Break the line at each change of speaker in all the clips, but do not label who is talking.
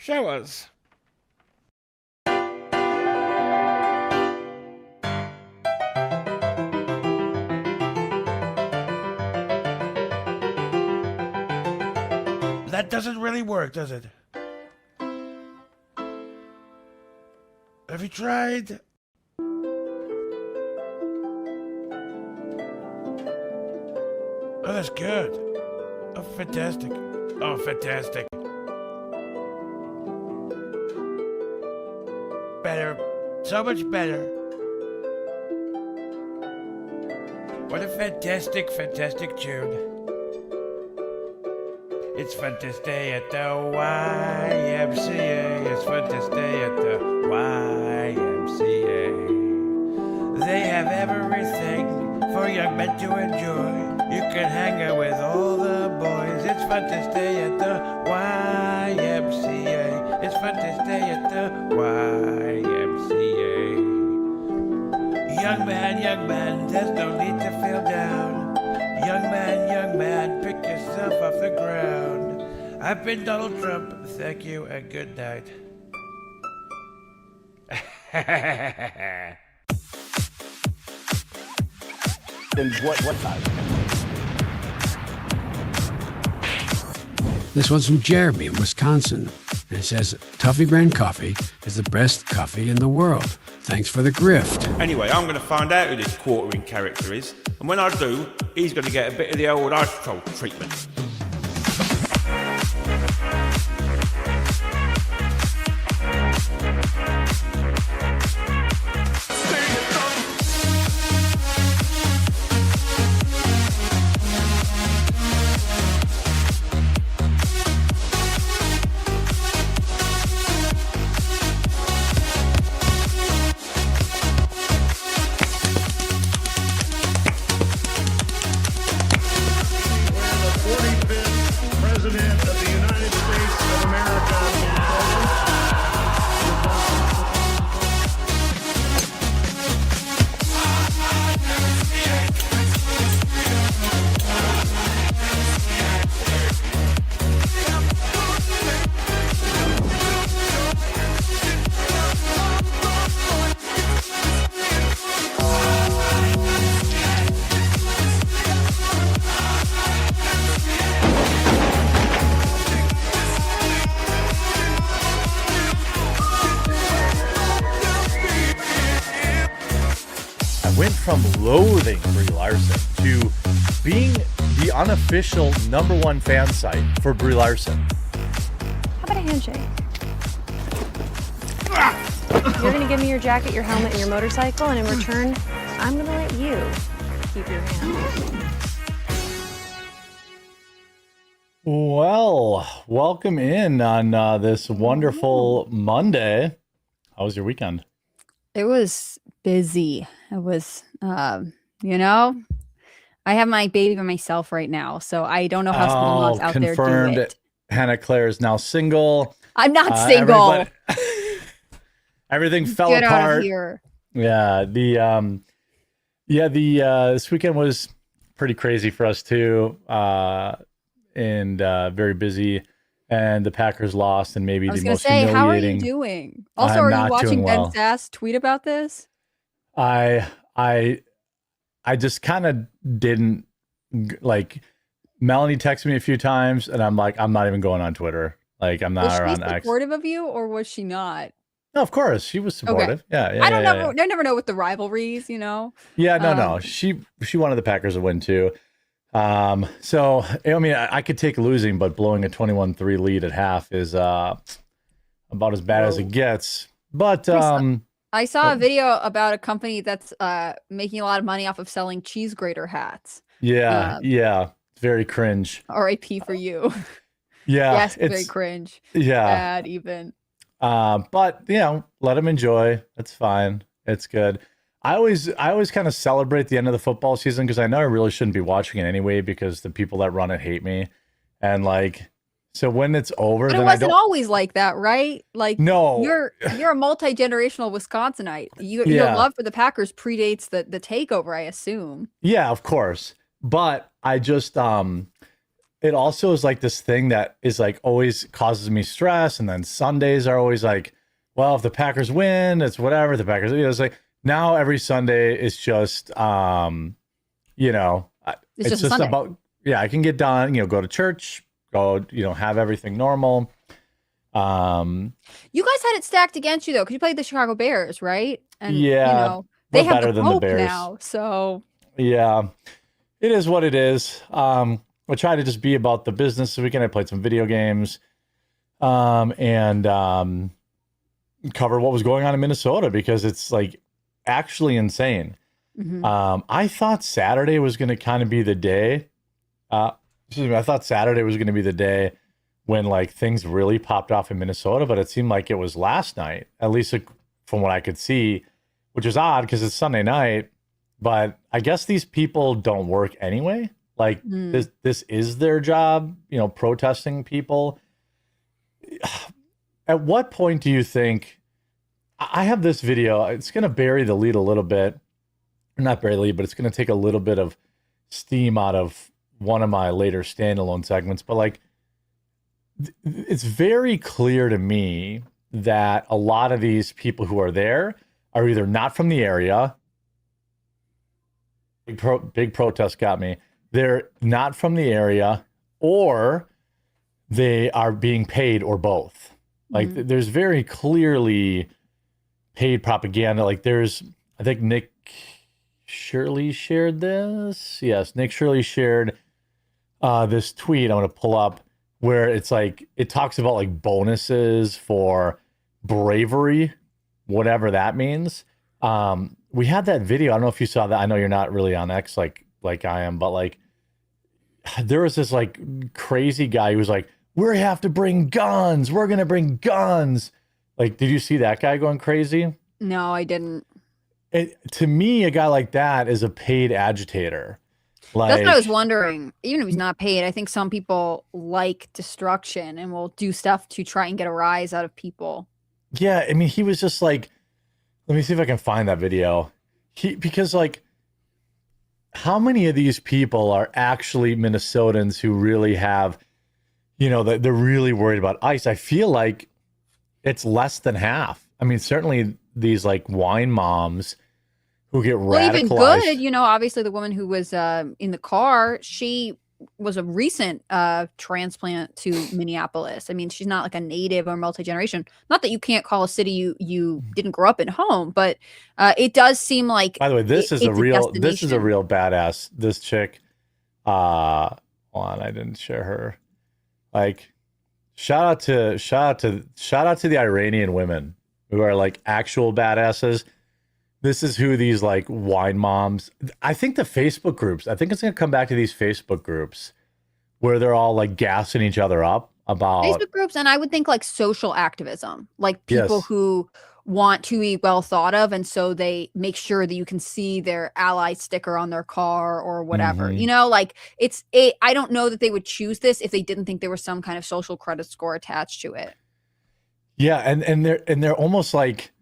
Show us. That doesn't really work, does it? Have you tried? Oh, that's good. Oh, fantastic. Oh, fantastic. Better. So much better. What a fantastic, fantastic tune. It's fun to stay at the YMCA. It's fun to stay at the YMCA. They have everything for young men to enjoy. You can hang out with all the boys. It's fun to stay at the YMCA. It's fun to stay at the YMCA. Young man, there's no need to feel down. Young man, pick yourself off the ground. I've been Donald Trump. Thank you and good night.
Then what time?
This one's from Jeremy in Wisconsin. And it says, Toffee Brand Coffee is the best coffee in the world. Thanks for the grift.
Anyway, I'm going to find out who this quartering character is. And when I do, he's going to get a bit of the old ice troll treatment.
From loathing Brie Larson to being the unofficial #1 fan site for Brie Larson.
How about a handshake? You're gonna give me your jacket, your helmet, and your motorcycle, and in return, I'm gonna let you keep your hand.
Well, welcome in on this wonderful Monday. How was your weekend?
It was busy. It was, I have my baby by myself right now, so I don't know how single moms out there do
confirmed
it.
Hannah Claire is now single.
I'm not single.
Everything fell
Get
apart.
out of here.
Yeah, this weekend was pretty crazy for us too, and very busy. And the Packers lost, and maybe
I was
the
going to
most
say, how are you
humiliating.
doing? Also,
I'm
are
not
you watching
doing
Ben
well.
Sass tweet about this?
I just kind of didn't like. Melanie texted me a few times, and I'm like, I'm not even going on Twitter. Like, I'm not
Was
on
she
X.
supportive of you, or was she not?
No, of course she was supportive. Yeah,
I never know with the rivalries,
Yeah, no. She wanted the Packers to win too. So I mean, I could take losing, but blowing a 21-3 lead at half is about as bad as it gets. But
I saw a video about a company that's making a lot of money off of selling cheese grater hats.
yeah, it's very cringe.
R.I.P. for you.
Yeah,
Yes,
it's
very cringe.
yeah.
Bad even.
But let them enjoy. It's fine. It's good. I always kind of celebrate the end of the football season because I know I really shouldn't be watching it anyway because the people that run it hate me, and like, so when it's over,
But it
then I
wasn't
don't.
always like that, right? Like,
No.
you're a multi-generational Wisconsinite. Your
Yeah.
love for the Packers predates the takeover, I assume.
Yeah, of course. But I just it also is like this thing that is like always causes me stress. And then Sundays are always like, well, if the Packers win, it's whatever. The Packers, it's like now every Sunday is just, you know, it's just
Sunday.
about, yeah, I can get done, you know, go to church, go, you know, have everything normal.
You guys had it stacked against you though, because you played the Chicago Bears, right? And
Yeah,
you know, they
we're
have
better
the
than the
Pope
Bears.
now, so
Yeah, it is what it is. I try to just be about the business this weekend. I played some video games, and cover what was going on in Minnesota because it's like actually insane. I thought Saturday was going to kind of be the day. Excuse me, I thought Saturday was going to be the day when like things really popped off in Minnesota, but it seemed like it was last night, at least from what I could see, which is odd because it's Sunday night. But I guess these people don't work anyway. Like this is their job, you know, protesting people. At what point do you think I have this video? It's going to bury the lead a little bit, not bury the lead, but it's going to take a little bit of steam out of one of my later standalone segments. But like, it's very clear to me that a lot of these people who are there are either not from the area. Big protest got me. They're not from the area, or they are being paid, or both. Like there's very clearly paid propaganda. Like I think Nick Shirley shared this. Yes, Nick Shirley shared this tweet I'm going to pull up where it's like, it talks about like bonuses for bravery, whatever that means. We had that video. I don't know if you saw that. I know you're not really on X like I am, but like there was this like crazy guy who was like, we have to bring guns. We're going to bring guns. Like, did you see that guy going crazy?
no, I didn't.
To me, a guy like that is a paid agitator. Like,
That's what I was wondering. Even if he's not paid, I think some people like destruction and will do stuff to try and get a rise out of people.
yeah, I mean, he was just like, let me see if I can find that video. Because like, how many of these people are actually Minnesotans who really have, you know, they're really worried about ICE? I feel like it's less than half. I mean, certainly these like wine moms who get
Well,
radicalized.
even good, you know, obviously the woman who was in the car, she was a recent transplant to Minneapolis. I mean, she's not like a native or multi-generation. Not that you can't call a city you didn't grow up in home, but it does seem like,
By the way, this is a real
destination.
badass. This chick, hold on, I didn't share her. Like, shout out to the Iranian women who are like actual badasses. This is who these like wine moms. I think the Facebook groups. I think it's gonna come back to these Facebook groups where they're all like gassing each other up about
Facebook groups, and I would think like social activism, like people
Yes.
who want to be well thought of, and so they make sure that you can see their ally sticker on their car or whatever.
Mhm.
You know, like I don't know that they would choose this if they didn't think there was some kind of social credit score attached to it.
Yeah, and they're almost like,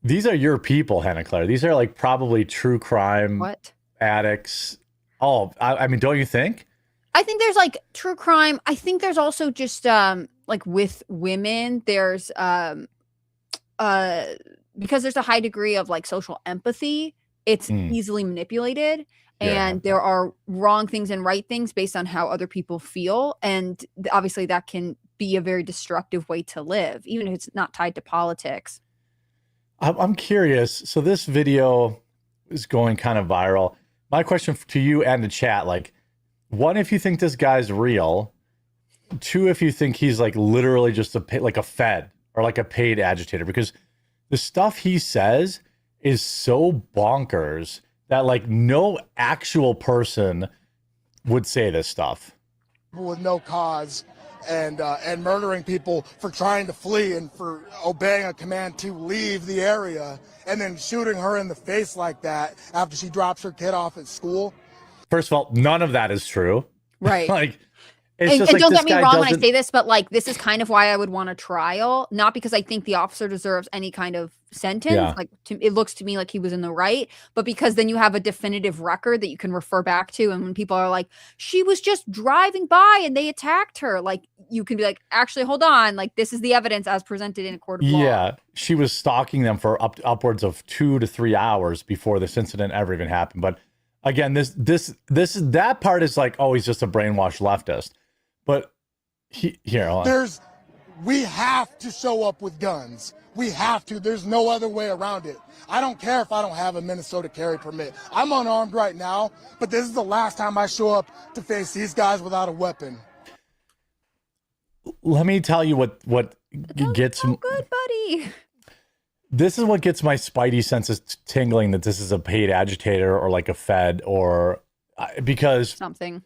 these are your people, Hannah Claire. These are like probably true crime
What?
addicts. Oh, I mean, don't you think?
I think there's like true crime. I think there's also just like with women, there's because there's a high degree of like social empathy, it's easily manipulated.
Yeah.
And there are wrong things and right things based on how other people feel. And obviously that can be a very destructive way to live, even if it's not tied to politics.
I'm curious. So this video is going kind of viral. My question to you and the chat, like, one, if you think this guy's real. Two, if you think he's like literally just like a Fed or like a paid agitator, because the stuff he says is so bonkers that like no actual person would say this stuff.
With no cause and murdering people for trying to flee and for obeying a command to leave the area, and then shooting her in the face like that after she drops her kid off at school.
First of all, none of that is true.
Right.
Like, It's
And,
just like
don't
this
get me
guy
wrong when I
doesn't.
say this, but like this is kind of why I would want a trial, not because I think the officer deserves any kind of sentence.
Yeah.
Like it looks to me like he was in the right, but because then you have a definitive record that you can refer back to, and when people are like, she was just driving by and they attacked her, like you can be like, actually, hold on, like this is the evidence as presented in a court of law.
Yeah, she was stalking them for upwards of 2 to 3 hours before this incident ever even happened. But again, that part is like, oh, he's just a brainwashed leftist. But here, hold on.
We have to show up with guns. We have to. There's no other way around it. I don't care if I don't have a Minnesota carry permit. I'm unarmed right now, but this is the last time I show up to face these guys without a weapon.
Let me tell you what gets
so good, buddy.
This is what gets my spidey senses tingling, that this is a paid agitator or like a Fed or because
something.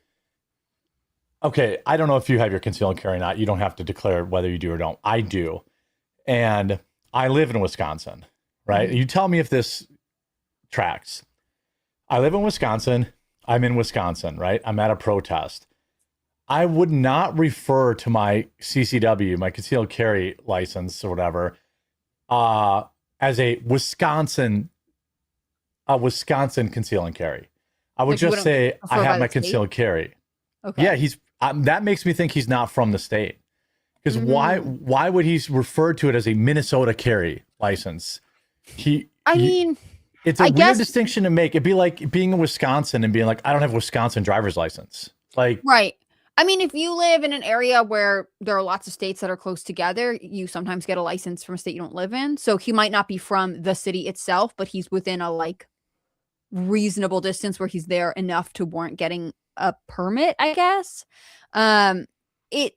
Okay, I don't know if you have your concealed carry or not. You don't have to declare whether you do or don't. I do. And I live in Wisconsin, right?
Mm-hmm.
You tell me if this tracks. I live in Wisconsin. I'm in Wisconsin, right? I'm at a protest. I would not refer to my CCW, my concealed carry license or whatever, as a Wisconsin conceal and carry. I would just say I have my concealed carry.
Okay.
Yeah, he's that makes me think he's not from the state. Because why would he refer to it as a Minnesota carry license?
I mean,
it's a weird distinction to make. It'd be like being in Wisconsin and being like, I don't have a Wisconsin driver's license. Like,
right. I mean, if you live in an area where there are lots of states that are close together, you sometimes get a license from a state you don't live in. So he might not be from the city itself, but he's within a like reasonable distance where he's there enough to warrant getting a permit, I guess. It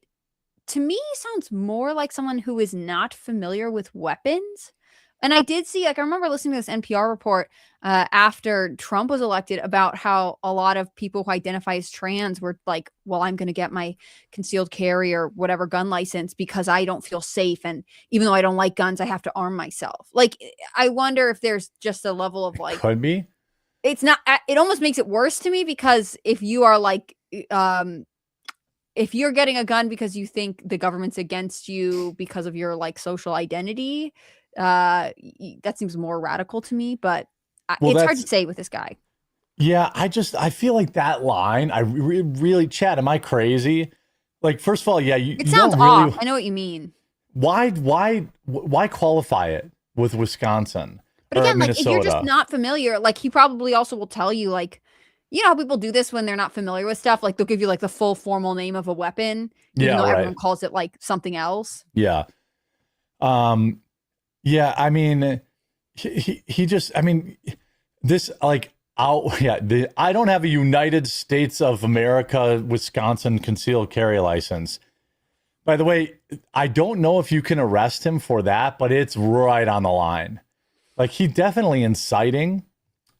to me sounds more like someone who is not familiar with weapons. And I did see, like, I remember listening to this NPR report after Trump was elected about how a lot of people who identify as trans were like, well, I'm going to get my concealed carry or whatever gun license because I don't feel safe. And even though I don't like guns, I have to arm myself. Like, I wonder if there's just a level of like,
could be.
It's not, it almost makes it worse to me because if you are like, if you're getting a gun because you think the government's against you because of your like social identity, that seems more radical to me, but it's hard to say with this guy.
Yeah, I feel like that line, I really, Chad, am I crazy? Like, first of all, yeah,
it sounds off. I know what you mean.
Why qualify it with Wisconsin?
But again, like, if you're just not familiar, like, he probably also will tell you, like, you know how people do this when they're not familiar with stuff? Like, they'll give you, like, the full formal name of a weapon, even though everyone calls it, like, something else.
Yeah. Yeah, I mean, he just, I mean, this, like, I don't have a United States of America, Wisconsin concealed carry license. By the way, I don't know if you can arrest him for that, but it's right on the line. Like, he definitely inciting.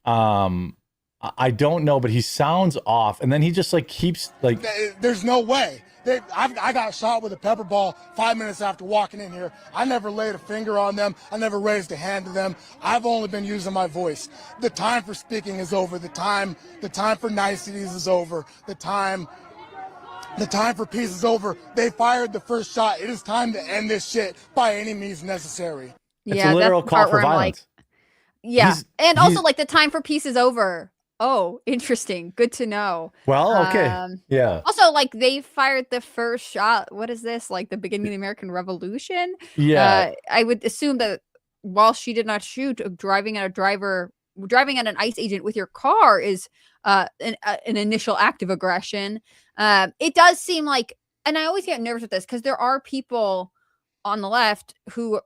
I don't know, but he sounds off. And then he just like keeps like.
There's no way. I got shot with a pepper ball 5 minutes after walking in here. I never laid a finger on them. I never raised a hand to them. I've only been using my voice. The time for speaking is over. The time for niceties is over. The time for peace is over. They fired the first shot. It is time to end this shit by any means necessary.
It's a literal call for violence.
Like, yeah. And also, like, the time for peace is over. Oh, interesting. Good to know.
Well, okay. Yeah.
Also, like, they fired the first shot. What is this? Like the beginning of the American Revolution?
Yeah.
I would assume that while she did not shoot, driving at an ICE agent with your car is an initial act of aggression. It does seem like, and I always get nervous with this because there are people on the left who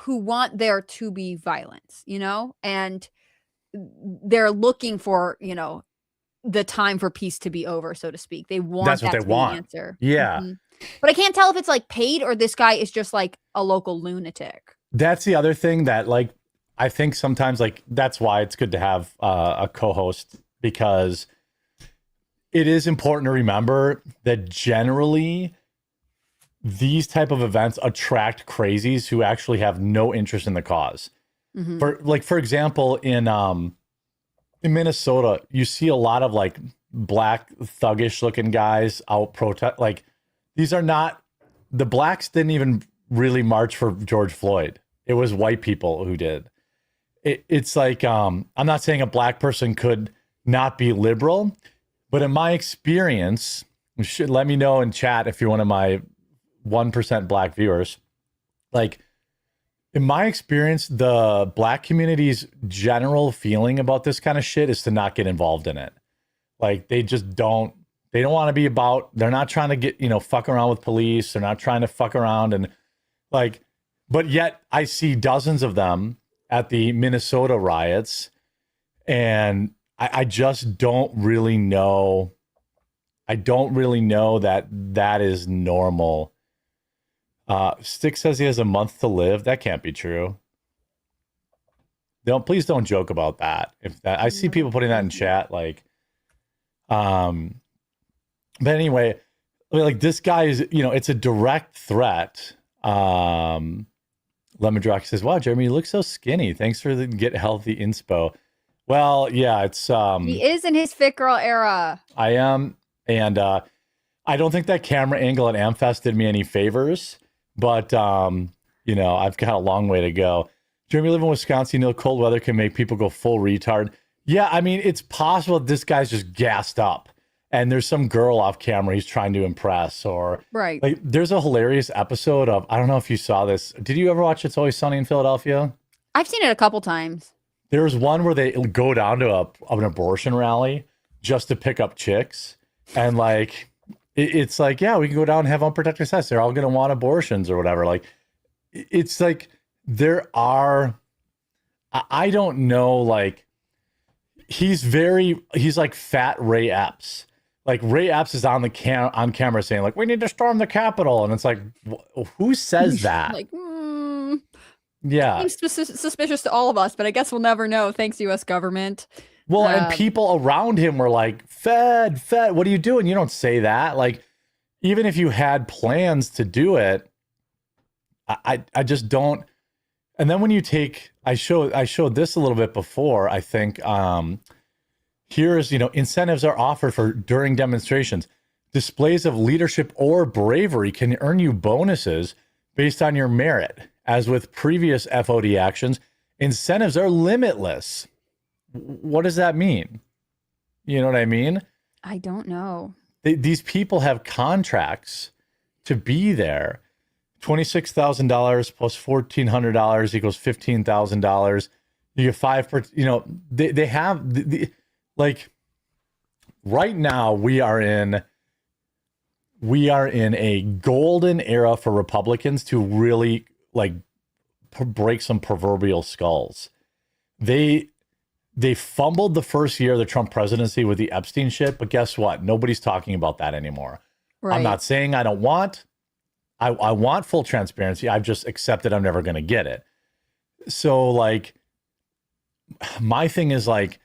want there to be violence, you know, and they're looking for, you know, the time for peace to be over, so to speak. They want
that's what they want.
The answer.
Yeah.
Mm-hmm. But I can't tell if it's like paid or this guy is just like a local lunatic.
That's the other thing that, like, I think sometimes, like, that's why it's good to have a co-host, because it is important to remember that generally these type of events attract crazies who actually have no interest in the cause. Mm-hmm. For example, in Minnesota, you see a lot of like black thuggish looking guys out protest. Like, these are not, the blacks didn't even really march for George Floyd. It was white people who did. It's like, I'm not saying a black person could not be liberal, but in my experience, you should let me know in chat if you're one of my 1% black viewers. Like, in my experience, the black community's general feeling about this kind of shit is to not get involved in it. Like, they don't want to be about, they're not trying to get, fuck around with police. They're not trying to fuck around and like, but yet I see dozens of them at the Minnesota riots, and I just don't really know. I don't really know that is normal. Stick says he has a month to live. That can't be true. Please don't joke about that. If that, I see people putting that in chat, like, but anyway, like, this guy is, it's a direct threat. Lemon Drock says, wow, Jeremy, you look so skinny. Thanks for the get healthy inspo. Well, yeah, it's
he is in his fit girl era.
I am, and I don't think that camera angle at Amfest did me any favors, but I've got a long way to go. Jeremy, live in Wisconsin, cold weather can make people go full retard. Yeah, I mean, it's possible this guy's just gassed up and there's some girl off camera he's trying to impress, or
right.
Like, there's a hilarious episode of, I don't know if you saw this. Did you ever watch It's Always Sunny in Philadelphia?
I've seen it a couple times.
There was one where they go down to an abortion rally just to pick up chicks. And like, it's like, yeah, we can go down and have unprotected sex. They're all going to want abortions or whatever. Like, it's like, I don't know, like, he's like fat Ray Epps. Like, Ray Epps is on camera saying, like, we need to storm the Capitol. And it's like, who says that?
Like,
yeah.
Seems suspicious to all of us, but I guess we'll never know. Thanks, U.S. government.
Well, and people around him were like, Fed, what are you doing? You don't say that. Like, even if you had plans to do it, I just don't. And then when you take, I showed this a little bit before, I think, here's, incentives are offered for during demonstrations. Displays of leadership or bravery can earn you bonuses based on your merit. As with previous FOD actions, incentives are limitless. What does that mean? You know what I mean?
I don't know.
These people have contracts to be there. $26,000 plus $1,400 equals $15,000. You get 5%. They have like, right now we are in a golden era for Republicans to really like break some proverbial skulls. They fumbled the first year of the Trump presidency with the Epstein shit, but guess what? Nobody's talking about that anymore. Right. I'm not saying I don't want. I want full transparency. I've just accepted I'm never going to get it. So, like, my thing is, like,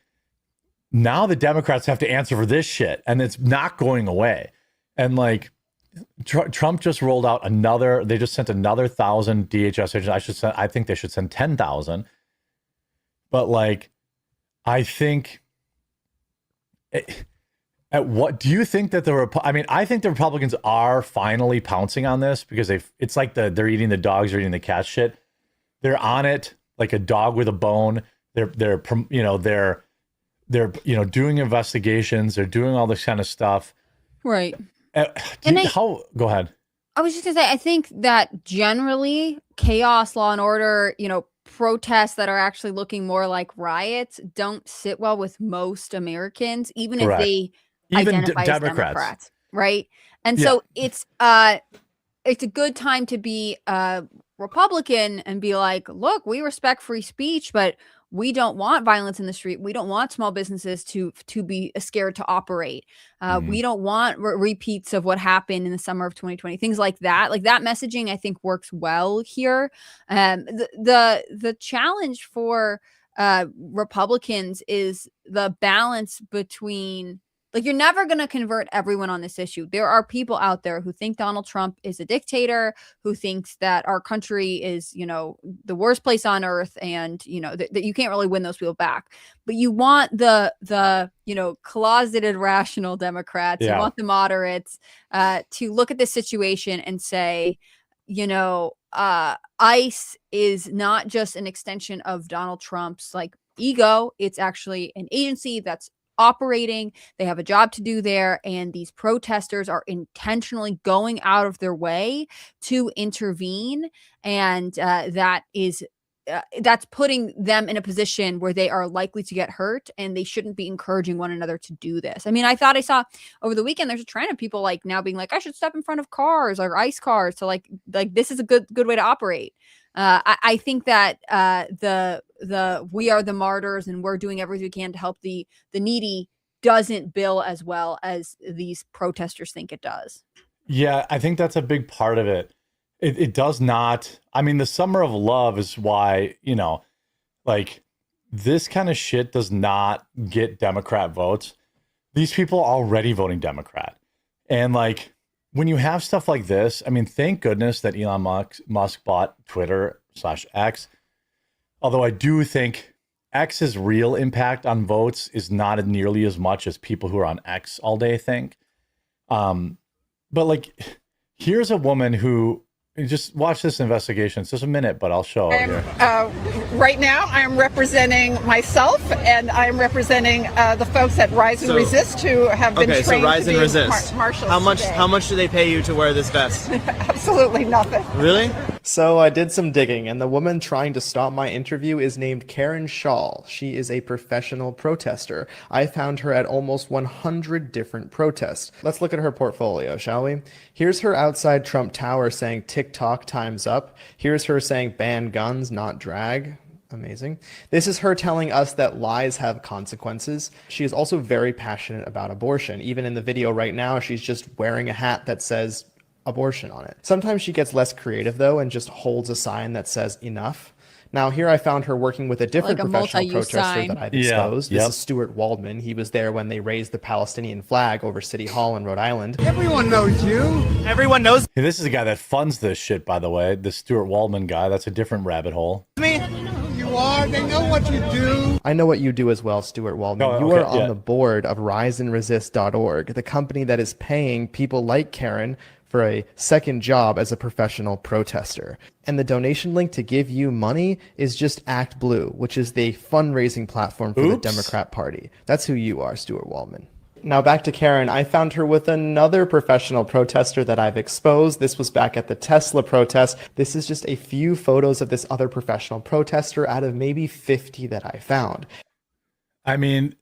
now the Democrats have to answer for this shit, and it's not going away. And, like, Trump just rolled out they just sent another 1,000 DHS agents. I think they should send 10,000. But, like, I think, what do you think that I think the Republicans are finally pouncing on this, because it's like they're eating the dogs or eating the cat shit. They're on it like a dog with a bone. They're doing investigations. They're doing all this kind of stuff.
Right.
Go ahead.
I was just gonna say, I think that generally chaos, law and order, protests that are actually looking more like riots don't sit well with most Americans, even
Correct.
if they identify as Democrats, right? And so it's a good time to be a Republican and be like, look, we respect free speech, but we don't want violence in the street. We don't want small businesses to be scared to operate. We don't want repeats of what happened in the summer of 2020. Things like that. Like, that messaging, I think, works well here. The challenge for Republicans is the balance between Like, you're never going to convert everyone on this issue. There are people out there who think Donald Trump is a dictator, who thinks that our country is, you know, the worst place on earth, and, you know, that you can't really win those people back. But you want the you know, closeted rational Democrats, you want the moderates to look at this situation and say, you know, ICE is not just an extension of Donald Trump's like ego. It's actually an agency that's operating. They have a job to do there, and these protesters are intentionally going out of their way to intervene, and that's putting them in a position where they are likely to get hurt, and they shouldn't be encouraging one another to do this. I mean, I thought I saw over the weekend there's a trend of people like now being like, I should step in front of cars or ICE cars. So like this is a good way to operate. I think that the we are the martyrs and we're doing everything we can to help the needy doesn't bill as well as these protesters think it does.
Yeah, I think that's a big part of it. It does not. I mean, the summer of love is why, you know, like this kind of shit does not get Democrat votes. These people are already voting Democrat. And like when you have stuff like this, I mean, thank goodness that Elon Musk bought Twitter/X. Although I do think X's real impact on votes is not nearly as much as people who are on X all day think. But like, here's a woman who, just watch this investigation. It's just a minute, but I'll show it here.
Right now, I'm representing myself, and I'm representing the folks at Rise and Resist who have been trained
so Rise
to
and
be
Resist.
marshals.
How much do they pay you to wear this vest?
Absolutely nothing.
Really?
So I did some digging, and the woman trying to stop my interview is named Karen Shaw. She is a professional protester. I found her at almost 100 different protests. Let's look at her portfolio, shall we? Here's her outside Trump Tower saying TikTok time's up. Here's her saying ban guns, not drag. Amazing. This is her telling us that lies have consequences. She is also very passionate about abortion. Even in the video right now, she's just wearing a hat that says abortion on it. Sometimes she gets less creative though and just holds a sign that says enough. Now here I found her working with a different professional protester
sign
that I've exposed. This is Stuart Waldman. He was there when they raised the Palestinian flag over City Hall in Rhode Island.
Everyone knows you.
Everyone knows
Hey, this is a guy that funds this shit, by the way. This Stuart Waldman guy. That's a different rabbit hole.
me.
You are. They know what you do.
I know what you do as well, Stuart Waldman.
Oh,
you
okay,
are on
yeah.
the board of riseandresist.org, the company that is paying people like Karen for a second job as a professional protester. And the donation link to give you money is just Act Blue, which is the fundraising platform for the Democrat Party. That's who you are, Stuart Waldman. Now back to Karen. I found her with another professional protester that I've exposed. This was back at the Tesla protest. This is just a few photos of this other professional protester out of maybe 50 that I found.
I mean,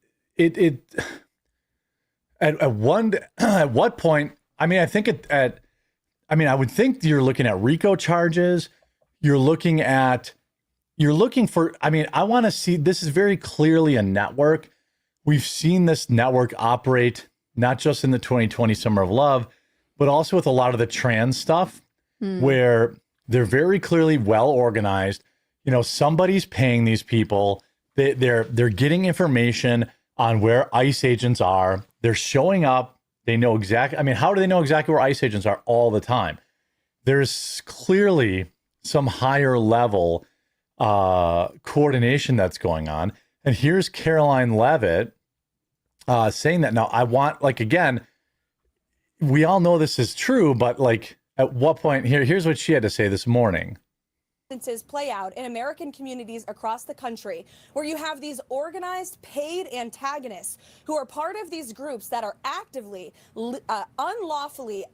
at what point, I mean, I would think you're looking at RICO charges. You're looking for, I mean, I want to see, this is very clearly a network. We've seen this network operate not just in the 2020 Summer of Love, but also with a lot of the trans stuff where they're very clearly well organized. You know, somebody's paying these people. They're getting information on where ICE agents are. They're showing up. They know exactly. I mean, how do they know exactly where ICE agents are all the time? There's clearly some higher level coordination that's going on. And here's Caroline Levitt saying that. Now, I want, like, again, we all know this is true, but like, at what point, here's what she had to say this morning.
Play out in American communities across the country where you have these organized paid antagonists who are part of these groups that are actively unlawfully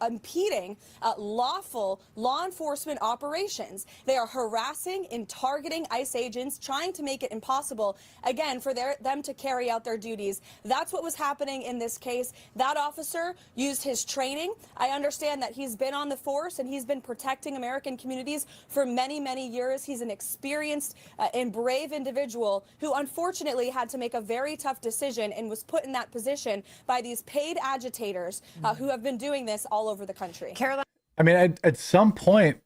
impeding lawful law enforcement operations. They are harassing and targeting ICE agents, trying to make it impossible again for them to carry out their duties. That's what was happening in this case. That officer used his training. I understand that he's been on the force and he's been protecting American communities for many, many years. He's an experienced and brave individual who unfortunately had to make a very tough decision and was put in that position by these paid agitators who have been doing this all over the country.
Caroline.
I mean, at some point,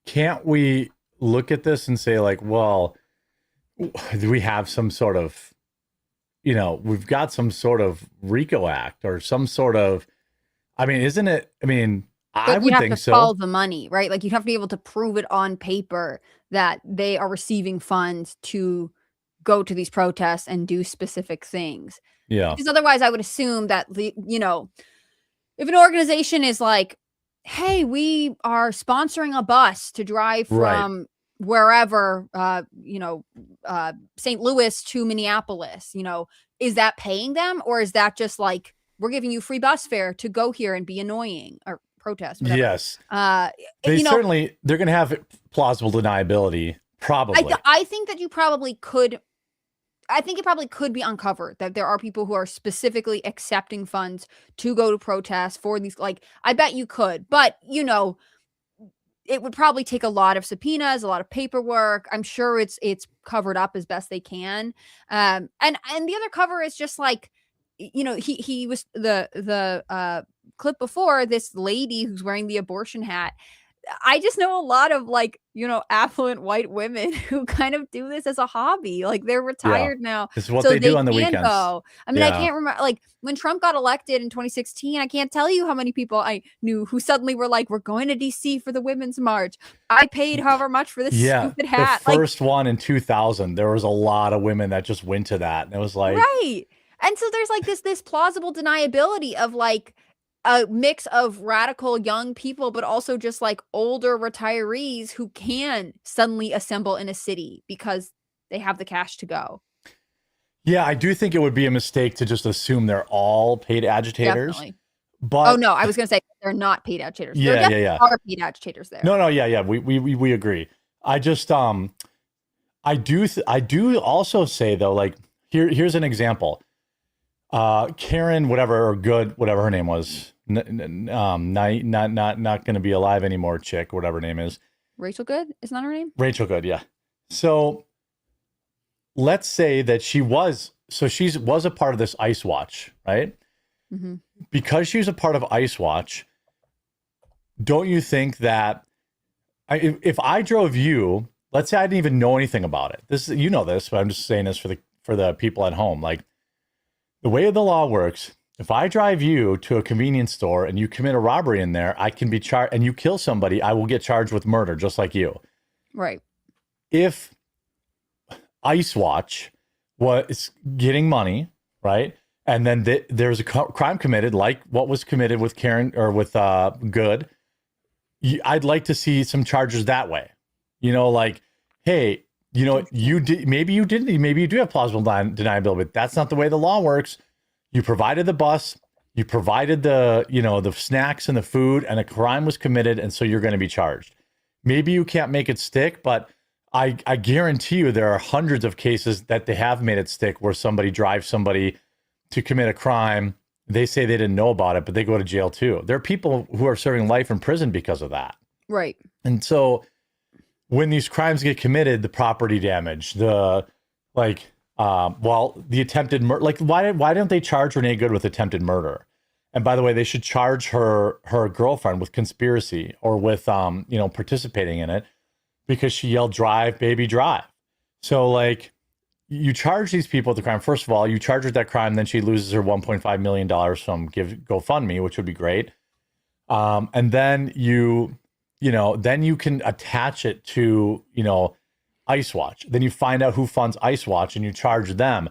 can't we look at this and say, like, well, do we have some sort of we've got some sort of RICO Act or some sort of, I mean, isn't it? I mean, I
But
would
you have
think
to
so.
follow the money, right? Like, you'd have to be able to prove it on paper that they are receiving funds to go to these protests and do specific things.
Yeah.
Because otherwise, I would assume that if an organization is like, "Hey, we are sponsoring a bus to drive
Right.
from wherever, St. Louis to Minneapolis," is that paying them, or is that just like, "We're giving you free bus fare to go here and be annoying or protest," whatever.
Yes.
Uh,
They
you know,
certainly, they're going to have plausible deniability, probably.
I think that you probably could. I think it probably could be uncovered that there are people who are specifically accepting funds to go to protests for these. Like, I bet you could, but it would probably take a lot of subpoenas, a lot of paperwork. I'm sure it's covered up as best they can. And the other cover is just like, he was the clip before, this lady who's wearing the abortion hat. I just know a lot of affluent white women who kind of do this as a hobby. Like, they're retired now.
This is what
so
they do on the
can
weekends.
go. I mean, I
Yeah.
can't remember, like, when Trump got elected in 2016, I can't tell you how many people I knew who suddenly were like, "We're going to DC for the Women's March. I paid however much for this stupid hat."
The first one in 2000, there was a lot of women that just went to that. And it was like,
Right. And so there's like this plausible deniability of like a mix of radical young people, but also just like older retirees who can suddenly assemble in a city because they have the cash to go.
yeah, I do think it would be a mistake to just assume they're all paid agitators.
Definitely.
But
Oh no, I was going to say they're not paid agitators.
Yeah,
There
yeah,
definitely
yeah.
are paid agitators there.
No, yeah. We agree. I just I do also say though, like here's an example. Karen, whatever, or Good, whatever her name was, not going to be alive anymore. Chick, whatever her name is.
Rachel Good is not her name.
Rachel Good, yeah. So let's say that she was a part of this ICE Watch, right?
Mm-hmm.
Because she was a part of ICE Watch, don't you think that if I drove you, let's say I didn't even know anything about it. This, you know this, but I'm just saying this for the people at home. Like, the way the law works, if I drive you to a convenience store and you commit a robbery in there, I can be charged, and you kill somebody, I will get charged with murder, just like you.
Right.
If ICE Watch was getting money, right, and then there's a crime committed, like what was committed with Karen or with Good, I'd like to see some charges that way. Like, hey, you did, maybe you didn't, maybe you do have plausible deniability, but that's not the way the law works. You provided the bus, you provided the, the snacks and the food, and a crime was committed, and so you're going to be charged. Maybe you can't make it stick, but I guarantee you there are hundreds of cases that they have made it stick where somebody drives somebody to commit a crime. They say they didn't know about it, but they go to jail too. There are people who are serving life in prison because of that.
Right.
And so when these crimes get committed, the property damage, the the attempted murder, like why don't they charge Renee Good with attempted murder? And by the way, they should charge her girlfriend with conspiracy or with participating in it because she yelled "Drive, baby, drive." So like, you charge these people with the crime. First of all, you charge her with that crime, then she loses her $1.5 million from GoFundMe, which would be great. And then then you can attach it to, ICE Watch. Then you find out who funds ICE Watch and you charge them.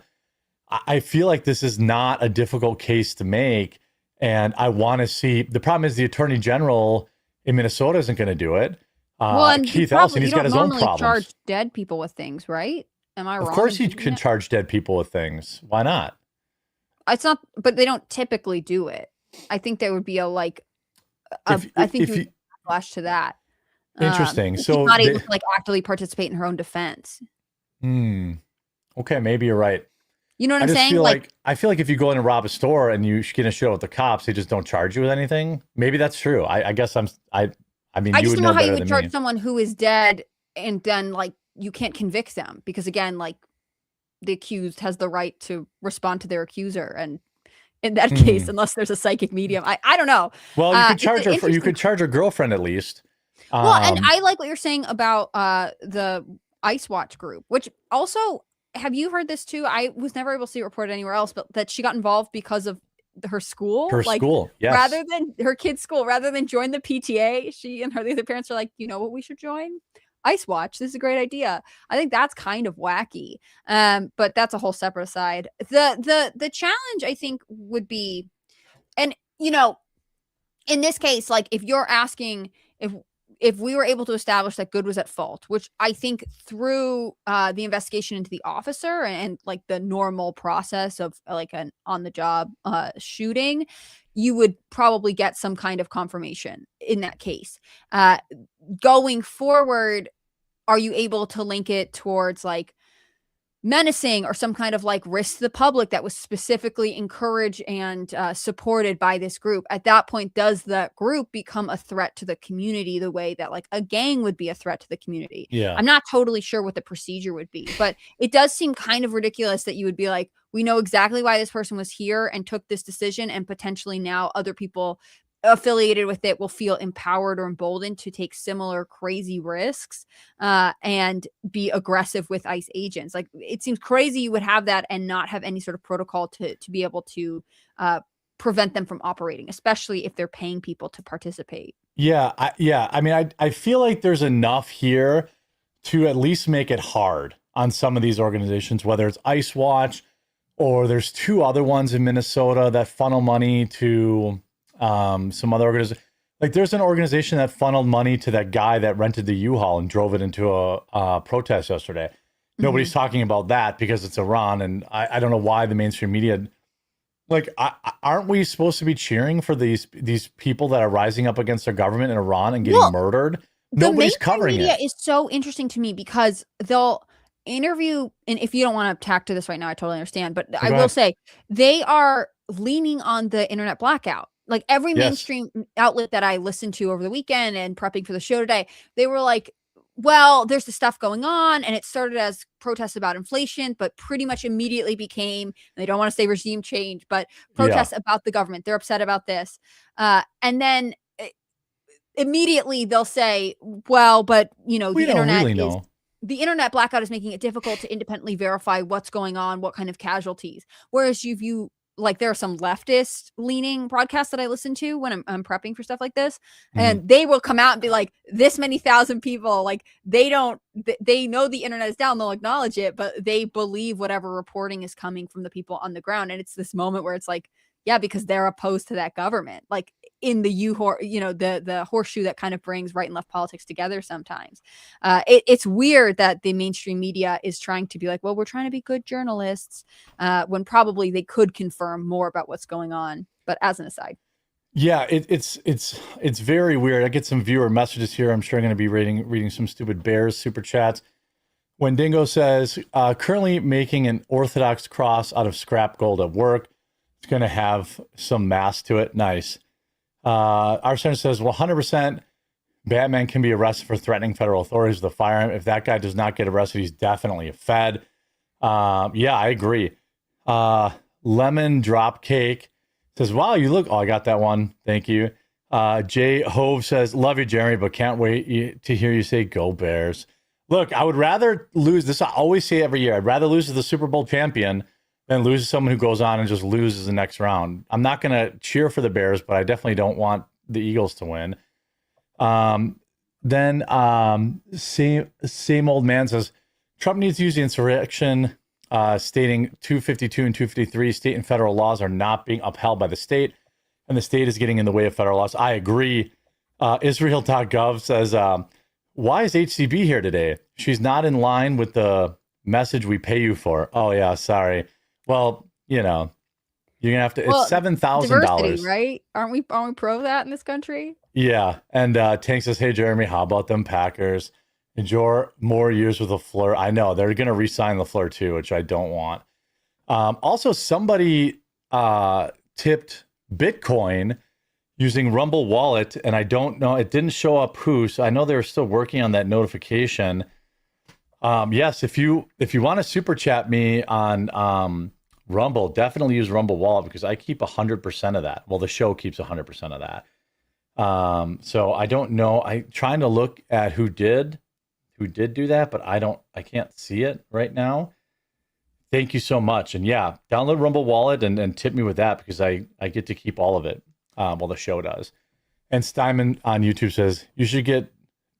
I feel like this is not a difficult case to make. And I want to see, the problem is the Attorney General in Minnesota isn't going to do it.
Well, and
Keith Ellison, he's got his own
normally
problems.
charge dead people with things, right? Am I wrong?
Of course
in
he
thinking
can
that?
charge dead people with things. Why not?
It's not, but they don't typically do it. I think there would be a I think you would flash to that.
Interesting.
She's
So
not able to actively participate in her own defense.
Okay, maybe you're right.
You know what
I
I'm
just
saying?
feel I feel like if you go in and rob a store and you're going to show up the cops, they just don't charge you with anything. Maybe that's true. I guess I mean,
I
you
just
would
don't
know
know how
better
you
than
would charge
me.
someone who is dead and then you can't convict them because again, the accused has the right to respond to their accuser, and in that case, unless there's a psychic medium, I don't know.
Well, you could
It's
charge
an
her. You
interesting-
could charge her girlfriend at least.
Well, and I like what you're saying about the ICE Watch group, which also have you heard this too? I was never able to see it reported anywhere else, but that she got involved because of her school.
Her
like,
school, yes.
Rather than her kid's school, rather than join the PTA, she and her the other parents are like, you know what we should join? Ice Watch. This is a great idea. I think that's kind of wacky. But that's a whole separate aside. The challenge, I think, would be, and in this case, like if you're asking if we were able to establish that Good was at fault, which I think through the investigation into the officer and like the normal process of like an on the job shooting, you would probably get some kind of confirmation in that case. Going forward, are you able to link it towards like menacing or some kind of like risk to the public that was specifically encouraged and supported by this group? At that point, does the group become a threat to the community the way that like a gang would be a threat to the community?
Yeah.
I'm not totally sure what the procedure would be, but it does seem kind of ridiculous that you would be like, we know exactly why this person was here and took this decision, and potentially now other people affiliated with it will feel empowered or emboldened to take similar crazy risks and be aggressive with ICE agents. Like, it seems crazy you would have that and not have any sort of protocol to be able to prevent them from operating, especially if they're paying people to participate.
Yeah. I mean, I feel like there's enough here to at least make it hard on some of these organizations, whether it's Ice Watch or there's two other ones in Minnesota that funnel money to some other organization. Like there's an organization that funneled money to that guy that rented the U-Haul and drove it into a protest yesterday. Nobody's talking about that because it's Iran, and I don't know why the mainstream media, like, aren't we supposed to be cheering for these people that are rising up against their government in Iran and getting murdered? Nobody's covering
media
it.
Is so interesting to me because they'll interview, and if you don't want to tack to this right now, I totally understand, but I will say they are leaning on the internet blackout. Like every mainstream outlet that I listened to over the weekend and prepping for the show today, they were like, well, there's the stuff going on, and it started as protests about inflation, but pretty much immediately became, they don't want to say regime change, but protests about the government. They're upset about this. And then immediately they'll say, well, but the internet the internet blackout is making it difficult to independently verify what's going on, what kind of casualties. Whereas like there are some leftist leaning broadcasts that I listen to when I'm prepping for stuff like this, and they will come out and be like, this many thousand people, like they know the internet is down, they'll acknowledge it, but they believe whatever reporting is coming from the people on the ground. And it's this moment where it's like, yeah, because they're opposed to that government, like in the the horseshoe that kind of brings right and left politics together sometimes. It's weird that the mainstream media is trying to be like, well, we're trying to be good journalists, when probably they could confirm more about what's going on. But as an aside.
Yeah, it's very weird. I get some viewer messages here. I'm sure I'm going to be reading some stupid Bears super chats. When Dingo says, currently making an Orthodox cross out of scrap gold at work. It's going to have some mass to it. Nice. Our senator says, well, 100% Batman can be arrested for threatening federal authorities with a firearm. If that guy does not get arrested, he's definitely a Fed. Yeah, I agree. Lemon Drop Cake says, wow, you look... Oh, I got that one. Thank you. Jay Hove says, love you, Jeremy, but can't wait to hear you say go Bears. Look, I would rather lose this. I always say every year, I'd rather lose to the Super Bowl champion than lose to someone who goes on and just loses the next round. I'm not going to cheer for the Bears, but I definitely don't want the Eagles to win. Then same old man says, Trump needs to use the insurrection, stating 252 and 253 state and federal laws are not being upheld by the state, and the state is getting in the way of federal laws. I agree. Israel.gov says, why is HCB here today? She's not in line with the message we pay you for. Oh, yeah, sorry. Well, you're gonna have to. It's $7,000,
right? Aren't we pro that in this country?
Yeah. And Tank says, "Hey Jeremy, how about them Packers? Enjoy more years with LaFleur." I know they're gonna re-sign LaFleur too, which I don't want. Also, somebody tipped Bitcoin using Rumble Wallet, and I don't know. It didn't show up who, so I know they're still working on that notification. Yes, if you want to super chat me on Rumble, definitely use Rumble Wallet because I keep 100% of that. Well, the show keeps 100% of that. So I don't know. I'm trying to look at who did do that, but I can't see it right now. Thank you so much. And yeah, download Rumble Wallet and tip me with that because I get to keep all of it while the show does. And Steinman on YouTube says, you should get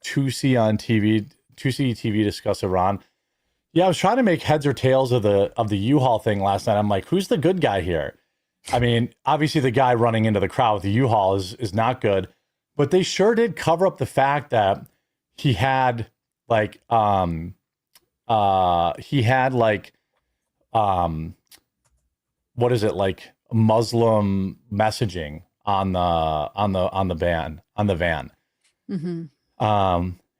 2C on TV, 2C TV discuss Iran. Yeah, I was trying to make heads or tails of the U-Haul thing last night. I'm like, who's the good guy here? I mean, obviously the guy running into the crowd with the U-Haul is not good, but they sure did cover up the fact that he had like what is it, like Muslim messaging on the van.
Mm-hmm.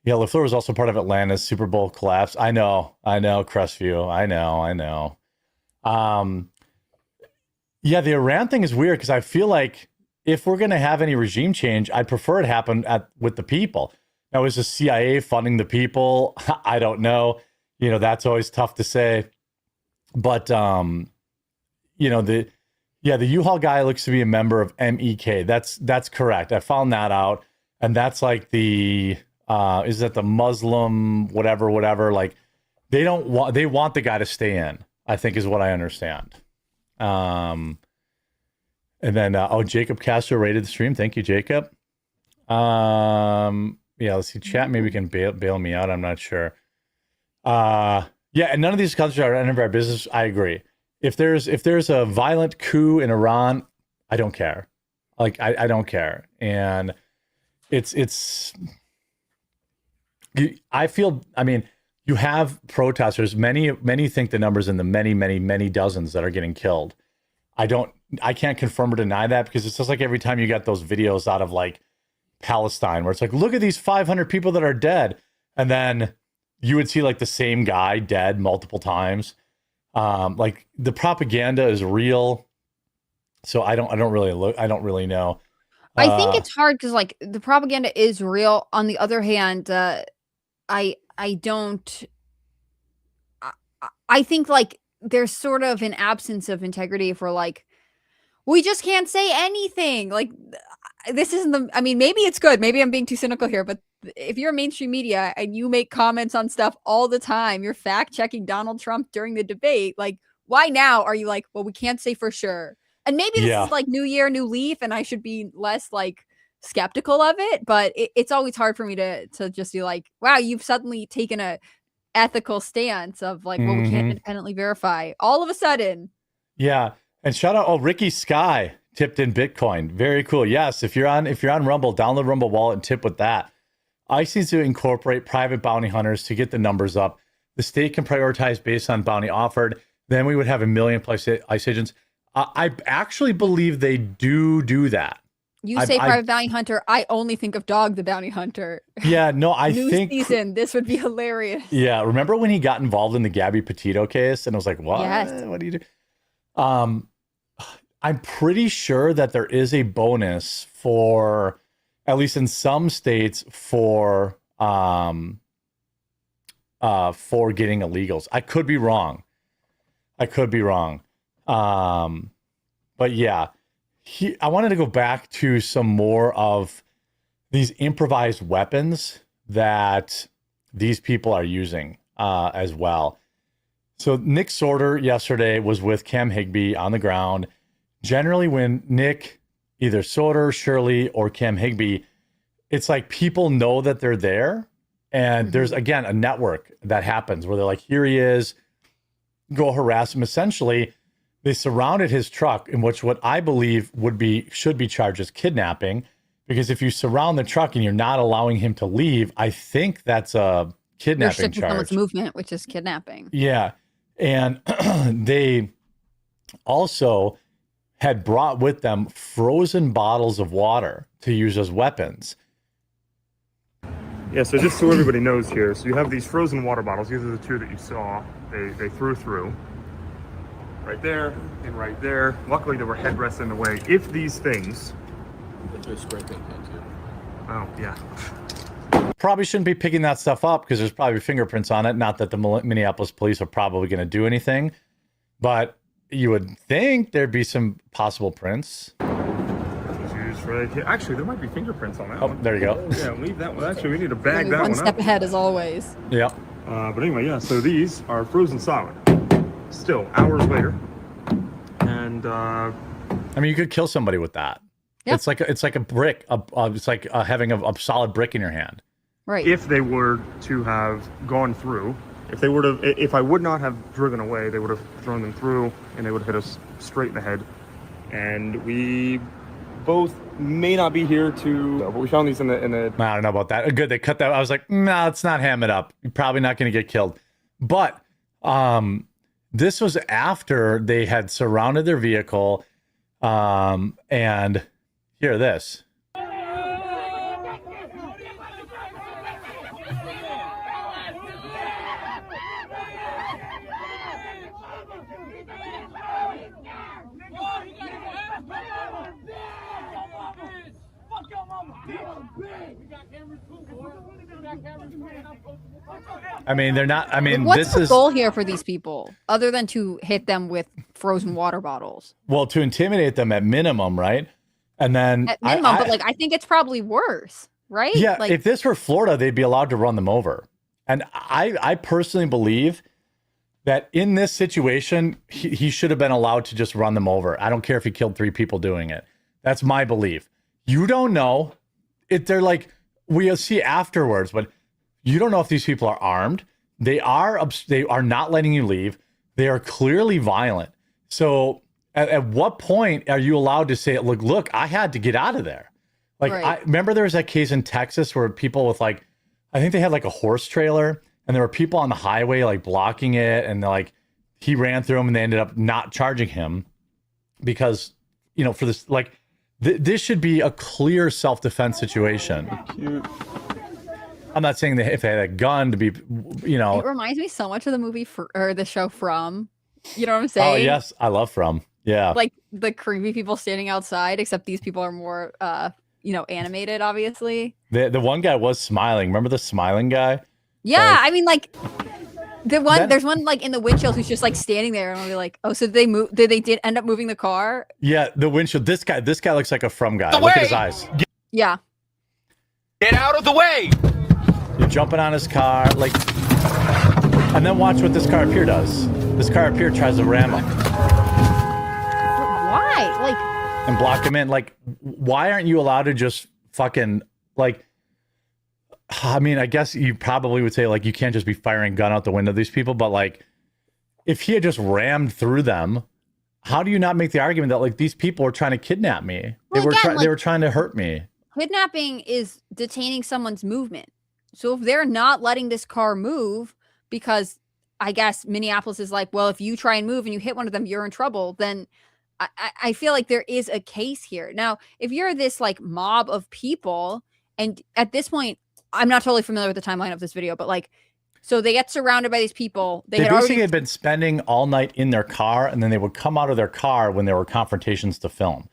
Yeah, LaFleur was also part of Atlanta's Super Bowl collapse. I know, Crestview. I know. Yeah, the Iran thing is weird because I feel like if we're going to have any regime change, I'd prefer it happen with the people. Now, is the CIA funding the people? I don't know. That's always tough to say. But, the U-Haul guy looks to be a member of MEK. That's correct. I found that out. And that's like is that the Muslim, whatever, like they want the guy to stay in, I think is what I understand. And then, Jacob Castro rated the stream. Thank you, Jacob. Yeah, let's see. Chat maybe can bail me out. I'm not sure. Yeah, and none of these countries are any of our business. I agree. If there's a violent coup in Iran, I don't care. Like I don't care. And I feel, I mean, you have protesters. Many think the numbers in the many dozens that are getting killed. I can't confirm or deny that because it's just like every time you get those videos out of like Palestine where it's like, look at these 500 people that are dead. And then you would see like the same guy dead multiple times. Like the propaganda is real. So I don't really know.
I think it's hard because like the propaganda is real. On the other hand, I think like there's sort of an absence of integrity if we're like, we just can't say anything. Like this isn't I mean, maybe it's good. Maybe I'm being too cynical here, but if you're mainstream media and you make comments on stuff all the time, you're fact checking Donald Trump during the debate. Like, why now are you like, well, we can't say for sure. And maybe this is like new year, new leaf, and I should be less like skeptical of it. But it's always hard for me to just be like, wow, you've suddenly taken a ethical stance of like, well, we can't independently verify all of a sudden.
Yeah. And shout out, Ricky Sky tipped in Bitcoin. Very cool. Yes. If you're on Rumble, download Rumble Wallet and tip with that. ICE needs to incorporate private bounty hunters to get the numbers up. The state can prioritize based on bounty offered. Then we would have 1 million plus ICE agents. I actually believe they do that.
You say private bounty hunter, I only think of Dog the Bounty Hunter.
Yeah, no, I think
season, this would be hilarious.
Yeah, remember when he got involved in the Gabby Petito case and I was like, what?
Yes.
What do you do? I'm pretty sure that there is a bonus for, at least in some states, for getting illegals. I could be wrong. But yeah, I wanted to go back to some more of these improvised weapons that these people are using as well. So Nick Sorter yesterday was with Cam Higbee on the ground. Generally, when Nick, either Sorter, Shirley, or Cam Higbee, it's like people know that they're there. And there's, again, a network that happens where they're like, here he is, go harass him. Essentially, they surrounded his truck, in which what I believe should be charged as kidnapping. Because if you surround the truck and you're not allowing him to leave, I think that's a kidnapping charge.
Someone's movement, which is kidnapping.
Yeah. And they also had brought with them frozen bottles of water to use as weapons.
Yeah, so just so everybody knows here, so you have these frozen water bottles. These are the two that you saw. They threw through. Right there and right there. Luckily, there were headrests in the way. If these things... Oh, yeah.
Probably shouldn't be picking that stuff up because there's probably fingerprints on it. Not that the Minneapolis police are probably going to do anything, but you would think there'd be some possible prints.
Right here. Actually, there might be fingerprints on that one.
There you go.
Yeah, leave that one. Actually, we need to bag that one up.
One step ahead as always.
Yeah.
But anyway, yeah, so these are frozen solid. still, hours later. And
I mean, you could kill somebody with that.
Yeah.
It's like a brick. It's like having a solid brick in your hand.
Right.
if they were to have gone through, if I would not have driven away, they would have thrown them through and they would have hit us straight in the head. And we both may not be here to, but we found these in the.
I don't know about that. Good, they cut that. I was like, no, let's not ham it up. You're probably not going to get killed. But this was after they had surrounded their vehicle. And hear this. I mean, they're not. I mean,
what's
this
the
is
goal here for these people, other than to hit them with frozen water bottles?
well to intimidate them at minimum, right? And then
At minimum, but like I think it's probably worse, right?
yeah,
Like,
if this were Florida, they'd be allowed to run them over. And I personally believe that in this situation, he should have been allowed to just run them over. I don't care if he killed 3 people doing it. That's my belief. You don't know. They're like, we'll see afterwards, but you don't know if these people are armed. They are not letting you leave. They are clearly violent. So at what point are you allowed to say, look, I had to get out of there? Like,
Right.
I remember there was that case in Texas where people with like, I think they had like a horse trailer and there were people on the highway like blocking it. And like, he ran through them and they ended up not charging him because, you know, for this, like, this should be a clear self-defense situation. I'm not saying that if they had a gun to be, you know.
it reminds me so much of the movie or the show From. You know what I'm saying?
Oh, yes. I love From. Yeah.
Like the creepy people standing outside, except these people are more, animated, obviously.
The one guy was smiling. Remember the smiling guy?
Yeah,
Like-
I mean, like there's one like in the windshield who's just like standing there, and I'll be like, oh, so did they move? Did they end up moving the car?
Yeah, the windshield. This guy looks like a From guy. Look at his eyes.
Yeah.
Get out of the way!
You're jumping on his car, like, and then watch what this car up here does. This car up here tries to ram him
Why? Like,
and block him in. Like, why aren't you allowed to just fucking like? I mean, I guess you probably would say like you can't just be firing gun out the window of these people, but like, if he had just rammed through them, how do you not make the argument that like these people were trying to kidnap me?
Well, again,
They were trying to hurt me.
kidnapping is detaining someone's movement. So if they're not letting this car move because I guess Minneapolis is like, well, if you try and move and you hit one of them, you're in trouble, then I feel like there is a case here. Now, if you're this like mob of people, and at this point, I'm not totally familiar with the timeline of this video, but like, so they get surrounded by these people.
They basically had been spending all night in their car, and then they would come out of their car when there were confrontations to film.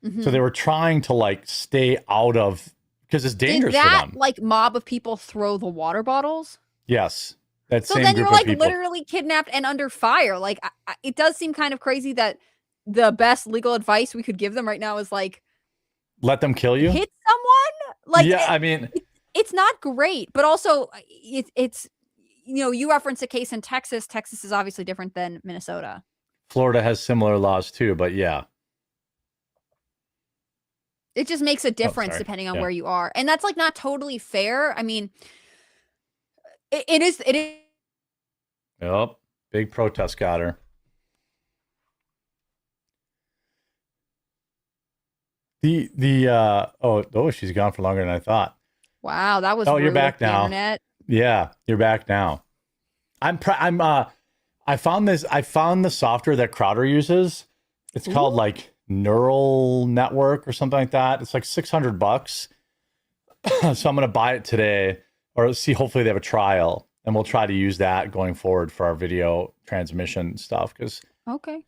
Mhm.
So they were trying to like stay out of, because it's dangerous
Did that
for them.
like mob of people throw the water bottles?
Yes, that
So
same
then
group
you're
of
like
people.
literally kidnapped and under fire. Like it does seem kind of crazy that the best legal advice we could give them right now is like
Let them kill you.
hit someone. Like
yeah, I mean,
it's not great, but also it's you referenced a case in Texas. Texas is obviously different than Minnesota.
Florida has similar laws too, but yeah.
It just makes a difference
sorry.
depending on
Yeah.
where you are, and that's like not totally fair. I mean, it is.
Yep. Big protest got her. She's gone for longer than I thought.
Wow, that was.
Oh, you're
rude,
back
the
now.
internet.
Yeah, you're back now. I found the software that Crowder uses. It's called like Neural Network or something like that. It's like $600. So I'm going to buy it today, or see, hopefully they have a trial, and we'll try to use that going forward for our video transmission stuff. Cause
Okay.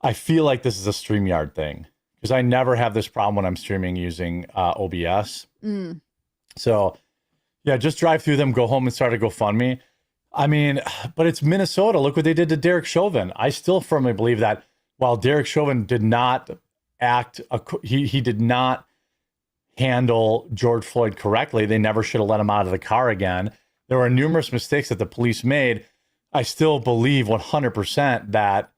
I feel like this is a StreamYard thing, because I never have this problem when I'm streaming using OBS.
Mm.
So yeah, just drive through them, go home and start a GoFundMe. I mean, but it's Minnesota. Look what they did to Derek Chauvin. I still firmly believe that while Derek Chauvin did not he did not handle George Floyd correctly, they never should have let him out of the car again. There were numerous mistakes that the police made. I still believe 100% that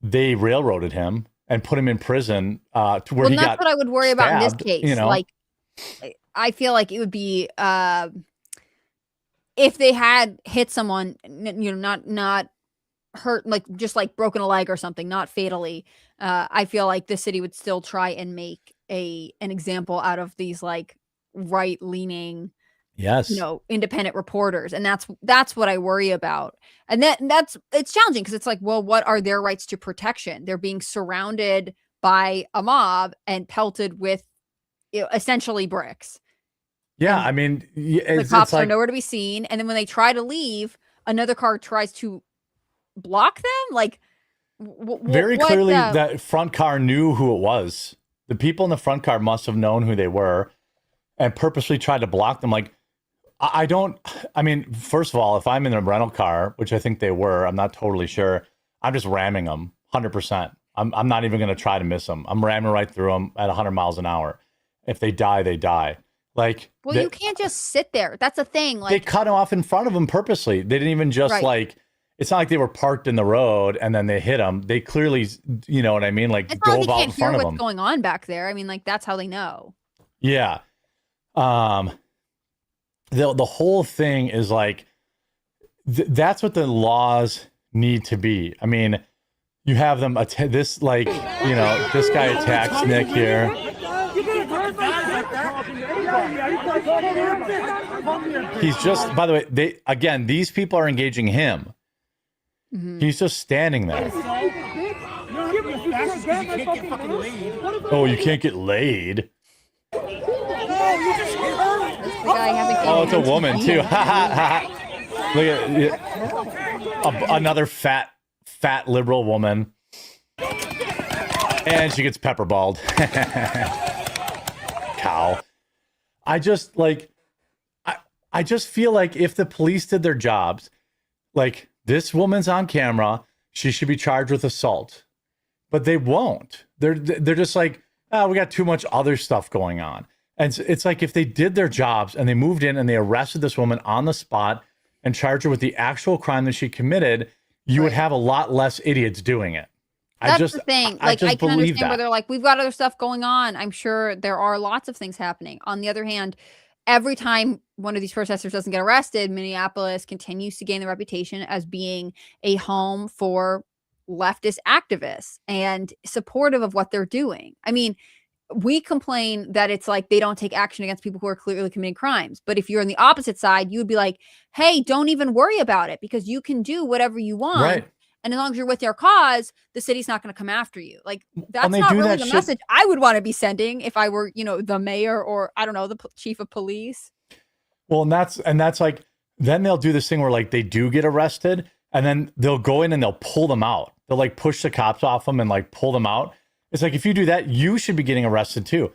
they railroaded him and put him in prison to where he got
that's what I would worry about in this
stabbed,
case.
you know?
Like, I feel like it would be if they had hit someone, you know, not hurt, like just like broken a leg or something, not fatally. I feel like the city would still try and make an example out of these like right leaning,
Yes,
you know, independent reporters, and that's what I worry about. And it's challenging because it's like, well, what are their rights to protection? They're being surrounded by a mob and pelted with, you know, essentially bricks.
Yeah,
And
I mean,
the cops are nowhere to be seen, and then when they try to leave, another car tries to block them. Like,
very clearly, that front car knew who it was. The people in the front car must have known who they were and purposely tried to block them. Like, I mean, first of all, if I'm in a rental car, which I think they were, I'm not totally sure, I'm just ramming them 100%. I'm not even going to try to miss them. I'm ramming right through them at 100 miles an hour. If they die, they die. Like,
well, you can't just sit there. That's a thing. Like,
they cut off in front of them purposely. They didn't even just like, it's not like they were parked in the road and then they hit them. They clearly, you know what I mean? Like, drove out in front of them.
What's going on back there? I mean, like, that's how they know.
Yeah. The whole thing is like, that's what the laws need to be. I mean, you have them, this, like, you know, this guy attacks Nick here. He's just, by the way, these people are engaging him. Mm-hmm. He's just standing there. Oh, you can't get laid. Oh, it's a woman too. Look at another fat liberal woman, and she gets pepperballed. Cow. I just feel like if the police did their jobs, like, this woman's on camera, she should be charged with assault, but they won't. They're just like, oh, we got too much other stuff going on. And it's like, if they did their jobs and they moved in and they arrested this woman on the spot and charged her with the actual crime that she committed, you would have a lot less idiots doing it.
That's the thing. Like, I can understand
that.
where they're like, we've got other stuff going on. I'm sure there are lots of things happening. On the other hand, every time one of these protesters doesn't get arrested, Minneapolis continues to gain the reputation as being a home for leftist activists and supportive of what they're doing. I mean, we complain that it's like they don't take action against people who are clearly committing crimes. But if you're on the opposite side, you would be like, hey, don't even worry about it because you can do whatever you want. Right. And as long as you're with your cause, the city's not going to come after you. Like, that's not really the message I would want to be sending if I were, you know, the mayor or, I don't know, the chief of police.
Well, and that's like, then they'll do this thing where, like, they do get arrested and then they'll go in and they'll pull them out. They'll, like, push the cops off them and, like, pull them out. It's like, if you do that, you should be getting arrested too.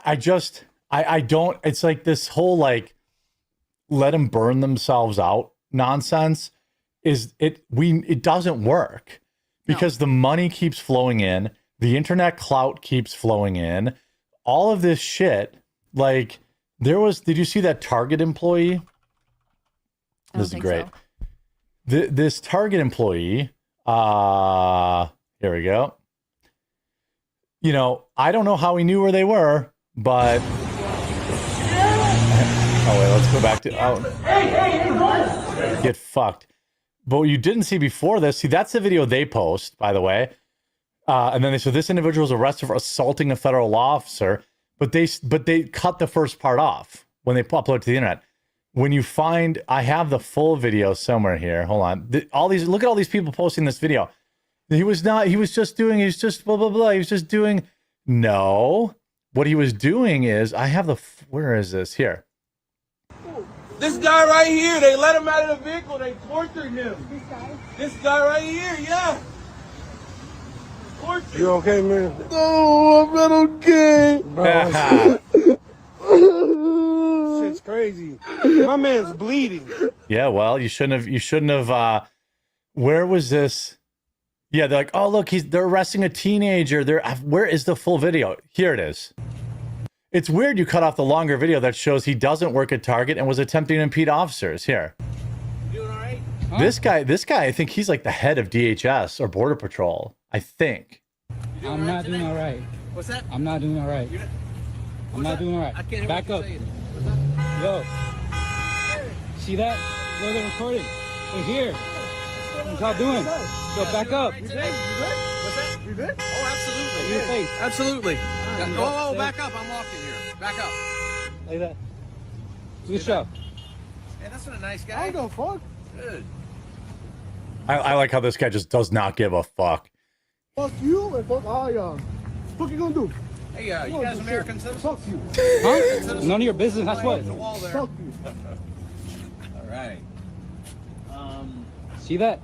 I don't, it's like this whole, like, let them burn themselves out nonsense. It doesn't work because the money keeps flowing in, the internet clout keeps flowing in, all of this shit. Like, did you see that Target employee? This is great. So. This Target employee, here we go. You know, I don't know how he knew where they were, but oh wait, let's go back to get fucked. But what you didn't see before this, that's the video they post, by the way. And then they said this individual was arrested for assaulting a federal law officer, but they cut the first part off when they upload it to the internet. When you find, I have the full video somewhere here. Hold on. Look at all these people posting this video. He was just blah, blah, blah. He was just doing, no. What he was doing is, where is this? Here.
This guy right here, they let him out of the vehicle, they tortured him. This guy right here, yeah. Tortured. You okay, man? No, I'm not okay. Shit's crazy. My man's bleeding.
Yeah, well, you shouldn't have, where was this? Yeah, they're like, oh, look, they're arresting a teenager. Where is the full video? Here it is. It's weird you cut off the longer video that shows he doesn't work at Target and was attempting to impede officers. Here.
You doing all right?
This guy, I think he's like the head of DHS or Border Patrol. I think.
I'm not doing all right.
What's that?
I'm not doing all right. I'm not doing all right.
I can't hear
Back
what
up.
you're saying.
Yo. See that? Yo, they're recording. We're here. What y'all doing? Yo, back up.
You good? What's that? You good? Oh, absolutely.
Your face.
Absolutely. Oh, back up. I'm walking here. Back up.
Like that. Good show.
Hey, that's not a nice guy.
I don't fuck.
Good.
I like how this guy just does not give a fuck.
Fuck you and fuck all y'all. What you gonna do?
Hey, you guys American citizens?
Fuck you.
Huh? None of your business. That's what.
There's a wall there.
Fuck you.
All right.
See that?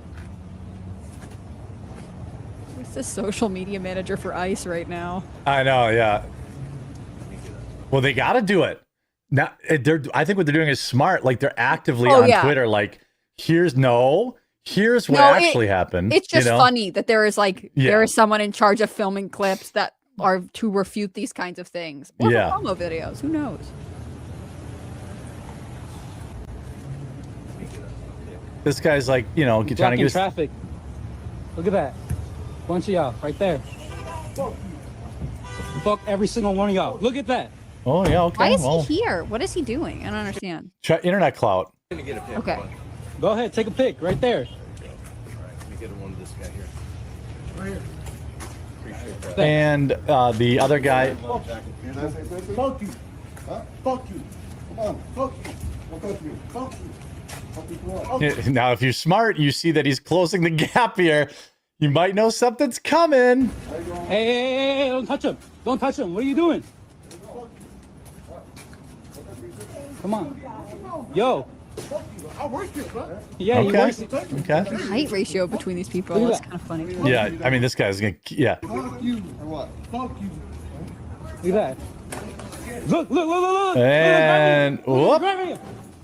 Who's the social media manager for ICE right now?
I know, yeah. Well, they got to do it. Now, I think what they're doing is smart. Like, they're actively on Twitter, like, here's what actually happened.
It's just
you know?
funny that there is there is someone in charge of filming clips that are to refute these kinds of things. Or promo videos. Who knows?
This guy's like, trying to
Blocking
get his...
traffic. Look at that. Bunch of y'all right there. Fuck every single one of y'all. Look at that.
Oh, yeah, okay.
Why is he here? What is he doing? I don't understand.
Try internet clout.
Okay.
Go ahead, take a pic right there.
Let me get one of this guy here.
Right here.
Appreciate that.
And the other guy...
Fuck you. Huh? Fuck you. Come on. Fuck you. Don't touch me. Fuck you.
Now, if you're smart, you see that he's closing the gap here. You might know something's coming.
Hey, don't touch him. Don't touch him. What are you doing? Come on. Yo.
I work here, bro.
Yeah, you
Okay.
work.
Okay.
The height ratio between these people
Look at
is
that.
kind of funny. Too.
Yeah, I mean, this guy's going to... Yeah.
Fuck you. Or what? Fuck you.
Look at that. Look.
And... Whoop.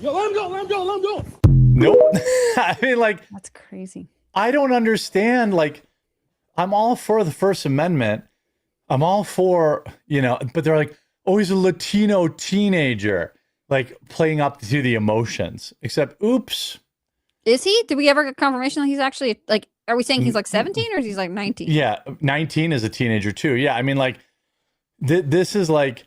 Yo, let him go. Let him go. Let him go.
Nope. I mean, like...
That's crazy.
I don't understand. Like, I'm all for the First Amendment. I'm all for, but they're like, oh, he's a Latino teenager, like playing up to the emotions. Except, oops.
Is he? Did we ever get confirmation that he's actually like? Are we saying he's like 17 or is he like 19?
Yeah, 19 is a teenager too. Yeah, I mean, like, this is like,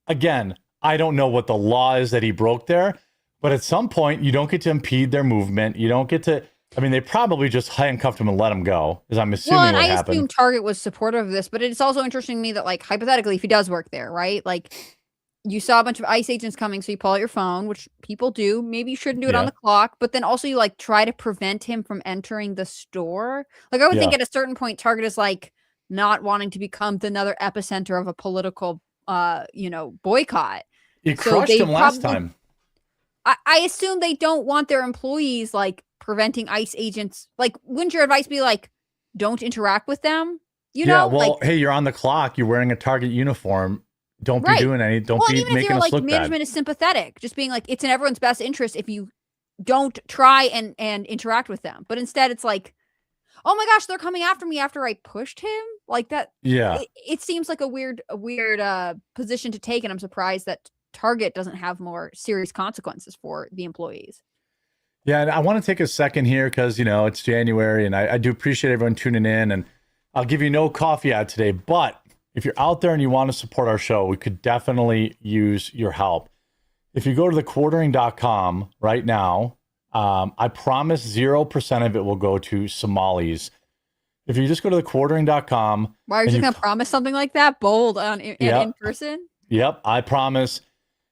again, I don't know what the law is that he broke there, but at some point, you don't get to impede their movement. You don't get to. I mean, they probably just handcuffed him and let him go, as I'm assuming
Well, and
what
I
happened.
assume Target was supportive of this, but it's also interesting to me that, like, hypothetically, if he does work there, right? Like, you saw a bunch of ICE agents coming, so you pull out your phone, which people do. Maybe you shouldn't do it on the clock, but then also you, like, try to prevent him from entering the store. Like, I would think at a certain point, Target is, like, not wanting to become another epicenter of a political, boycott.
You crushed him last time.
I assume they don't want their employees, like, preventing ICE agents. Like, wouldn't your advice be like, don't interact with them?
Well, like, hey, you're on the clock. You're wearing a Target uniform. Don't be doing any. Don't be
even
making
if
us
like
look
management
bad.
is sympathetic, just being like, it's in everyone's best interest if you don't try and interact with them. But instead, it's like, oh my gosh, they're coming after me after I pushed him. Like that.
Yeah.
It seems like a weird position to take, and I'm surprised that Target doesn't have more serious consequences for the employees.
Yeah, and I want to take a second here because, it's January, and I do appreciate everyone tuning in, and I'll give you no coffee ad today, but if you're out there and you want to support our show, we could definitely use your help. If you go to thequartering.com right now, I promise 0% of it will go to Somalis. If you just go to thequartering.com.
Why are you just going to promise something like that? Bold in person?
Yep, I promise.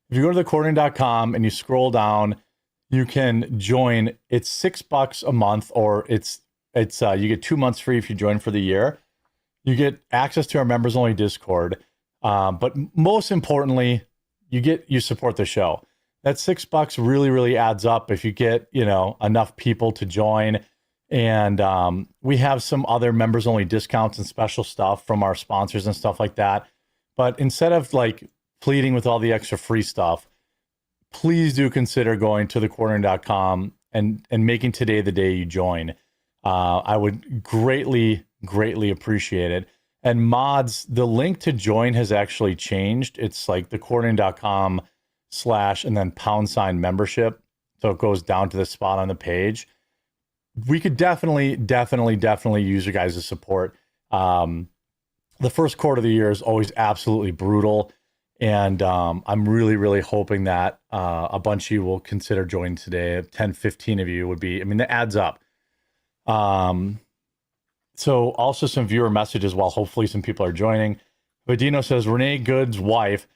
If you go to thequartering.com and you scroll down, you can join. It's $6 a month, or it's you get 2 months free if you join for the year. You get access to our members only Discord, but most importantly, you support the show. That $6 really, really adds up if you get enough people to join. And we have some other members only discounts and special stuff from our sponsors and stuff like that. But instead of like pleading with all the extra free stuff, please do consider going to thequartering.com and making today the day you join. I would greatly appreciate it. And mods, the link to join has actually changed. It's like thequartering.com/ and then # membership So it goes down to the spot on the page. We could definitely use your guys' support. The first quarter of the year is always absolutely brutal. And I'm really hoping that a bunch of you will consider joining today. 10, 15 of you would be, I mean, that adds up. So also some viewer messages while hopefully some people are joining. Vadino says, Renee Good's wife,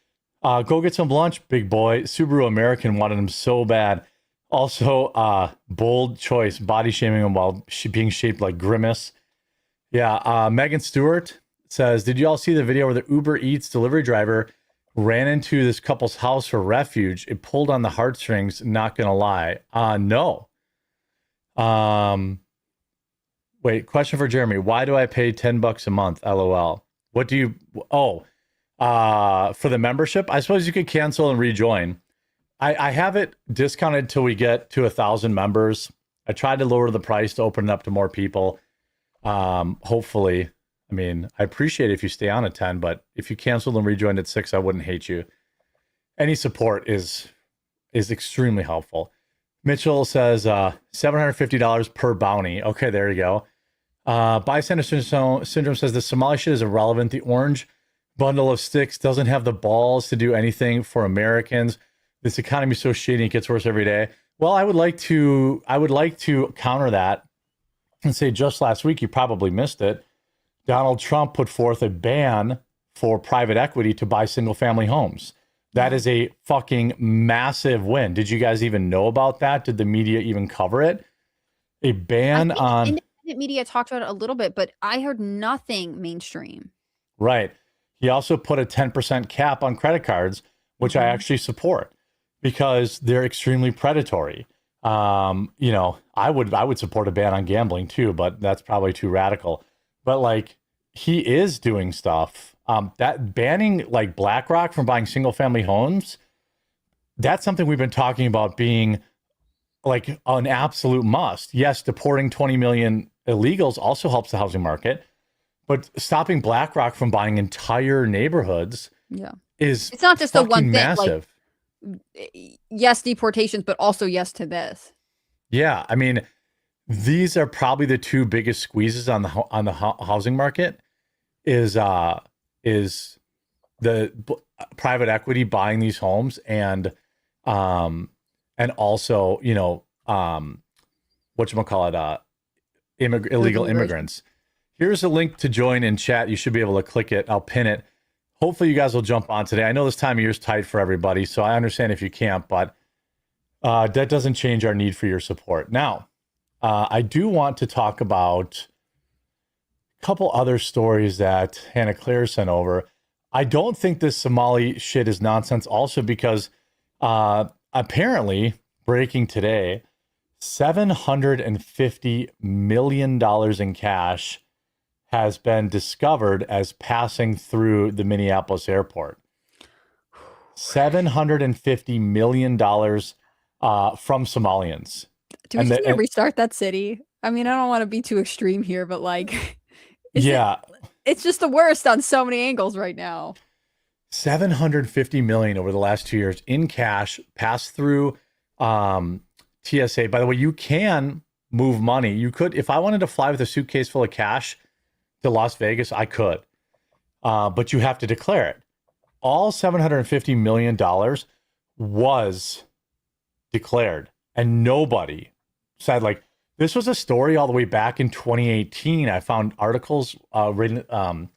go get some lunch, big boy. Subaru American wanted him so bad. Also, bold choice, body shaming him while being shaped like Grimace. Yeah, Megan Stewart says, did you all see the video where the Uber Eats delivery driver ran into this couple's house for refuge? It pulled on the heartstrings, not gonna lie. No. Wait, question for Jeremy. Why do I pay $10 a month? LOL. What do you, for the membership? I suppose you could cancel and rejoin. I have it discounted till we get to 1,000 members. I tried to lower the price to open it up to more people. Hopefully, I mean, I appreciate it if you stay on at 10, but if you canceled and rejoined at 6, I wouldn't hate you. Any support is extremely helpful. Mitchell says $750 per bounty. Okay, there you go. Bystander Syndrome says the Somali shit is irrelevant. The orange bundle of sticks doesn't have the balls to do anything for Americans. This economy is so shady, it gets worse every day. Well, I would like to counter that and say just last week, you probably missed it. Donald Trump put forth a ban for private equity to buy single family homes. That is a fucking massive win. Did you guys even know about that? Did the media even cover it? A ban on
independent media talked about it a little bit, but I heard nothing mainstream.
Right. He also put a 10% cap on credit cards, which I actually support because they're extremely predatory. You know, I would support a ban on gambling too, but that's probably too radical. But like, he is doing stuff. That banning like BlackRock from buying single family homes, that's something we've been talking about being like an absolute must. Yes, deporting 20 million illegals also helps the housing market, but stopping BlackRock from buying entire neighborhoods it's
not just the one thing.
Massive.
Like, yes, deportations, but also yes to this.
Yeah, I mean, these are probably the two biggest squeezes on the housing market. Is the private equity buying these homes and also, you know, whatchamacallit, illegal immigrants. Here's a link to join in chat. You should be able to click it. I'll pin it. Hopefully you guys will jump on today. I know this time of year is tight for everybody, so I understand if you can't, but that doesn't change our need for your support. Now, I do want to talk about a couple other stories that Hannah Claire sent over. I don't think this Somali shit is nonsense also because apparently, breaking today, $750 million in cash has been discovered as passing through the Minneapolis airport. $750 million from Somalians.
Do we just need to restart that city? I mean, I don't want to be too extreme here, but like, it's just the worst on so many angles right now.
750 million over the last 2 years in cash passed through TSA. By the way, you can move money. You could, if I wanted to fly with a suitcase full of cash to Las Vegas, I could, but you have to declare it. All $750 million was declared, and nobody said, like, this was a story all the way back in 2018. I found articles written on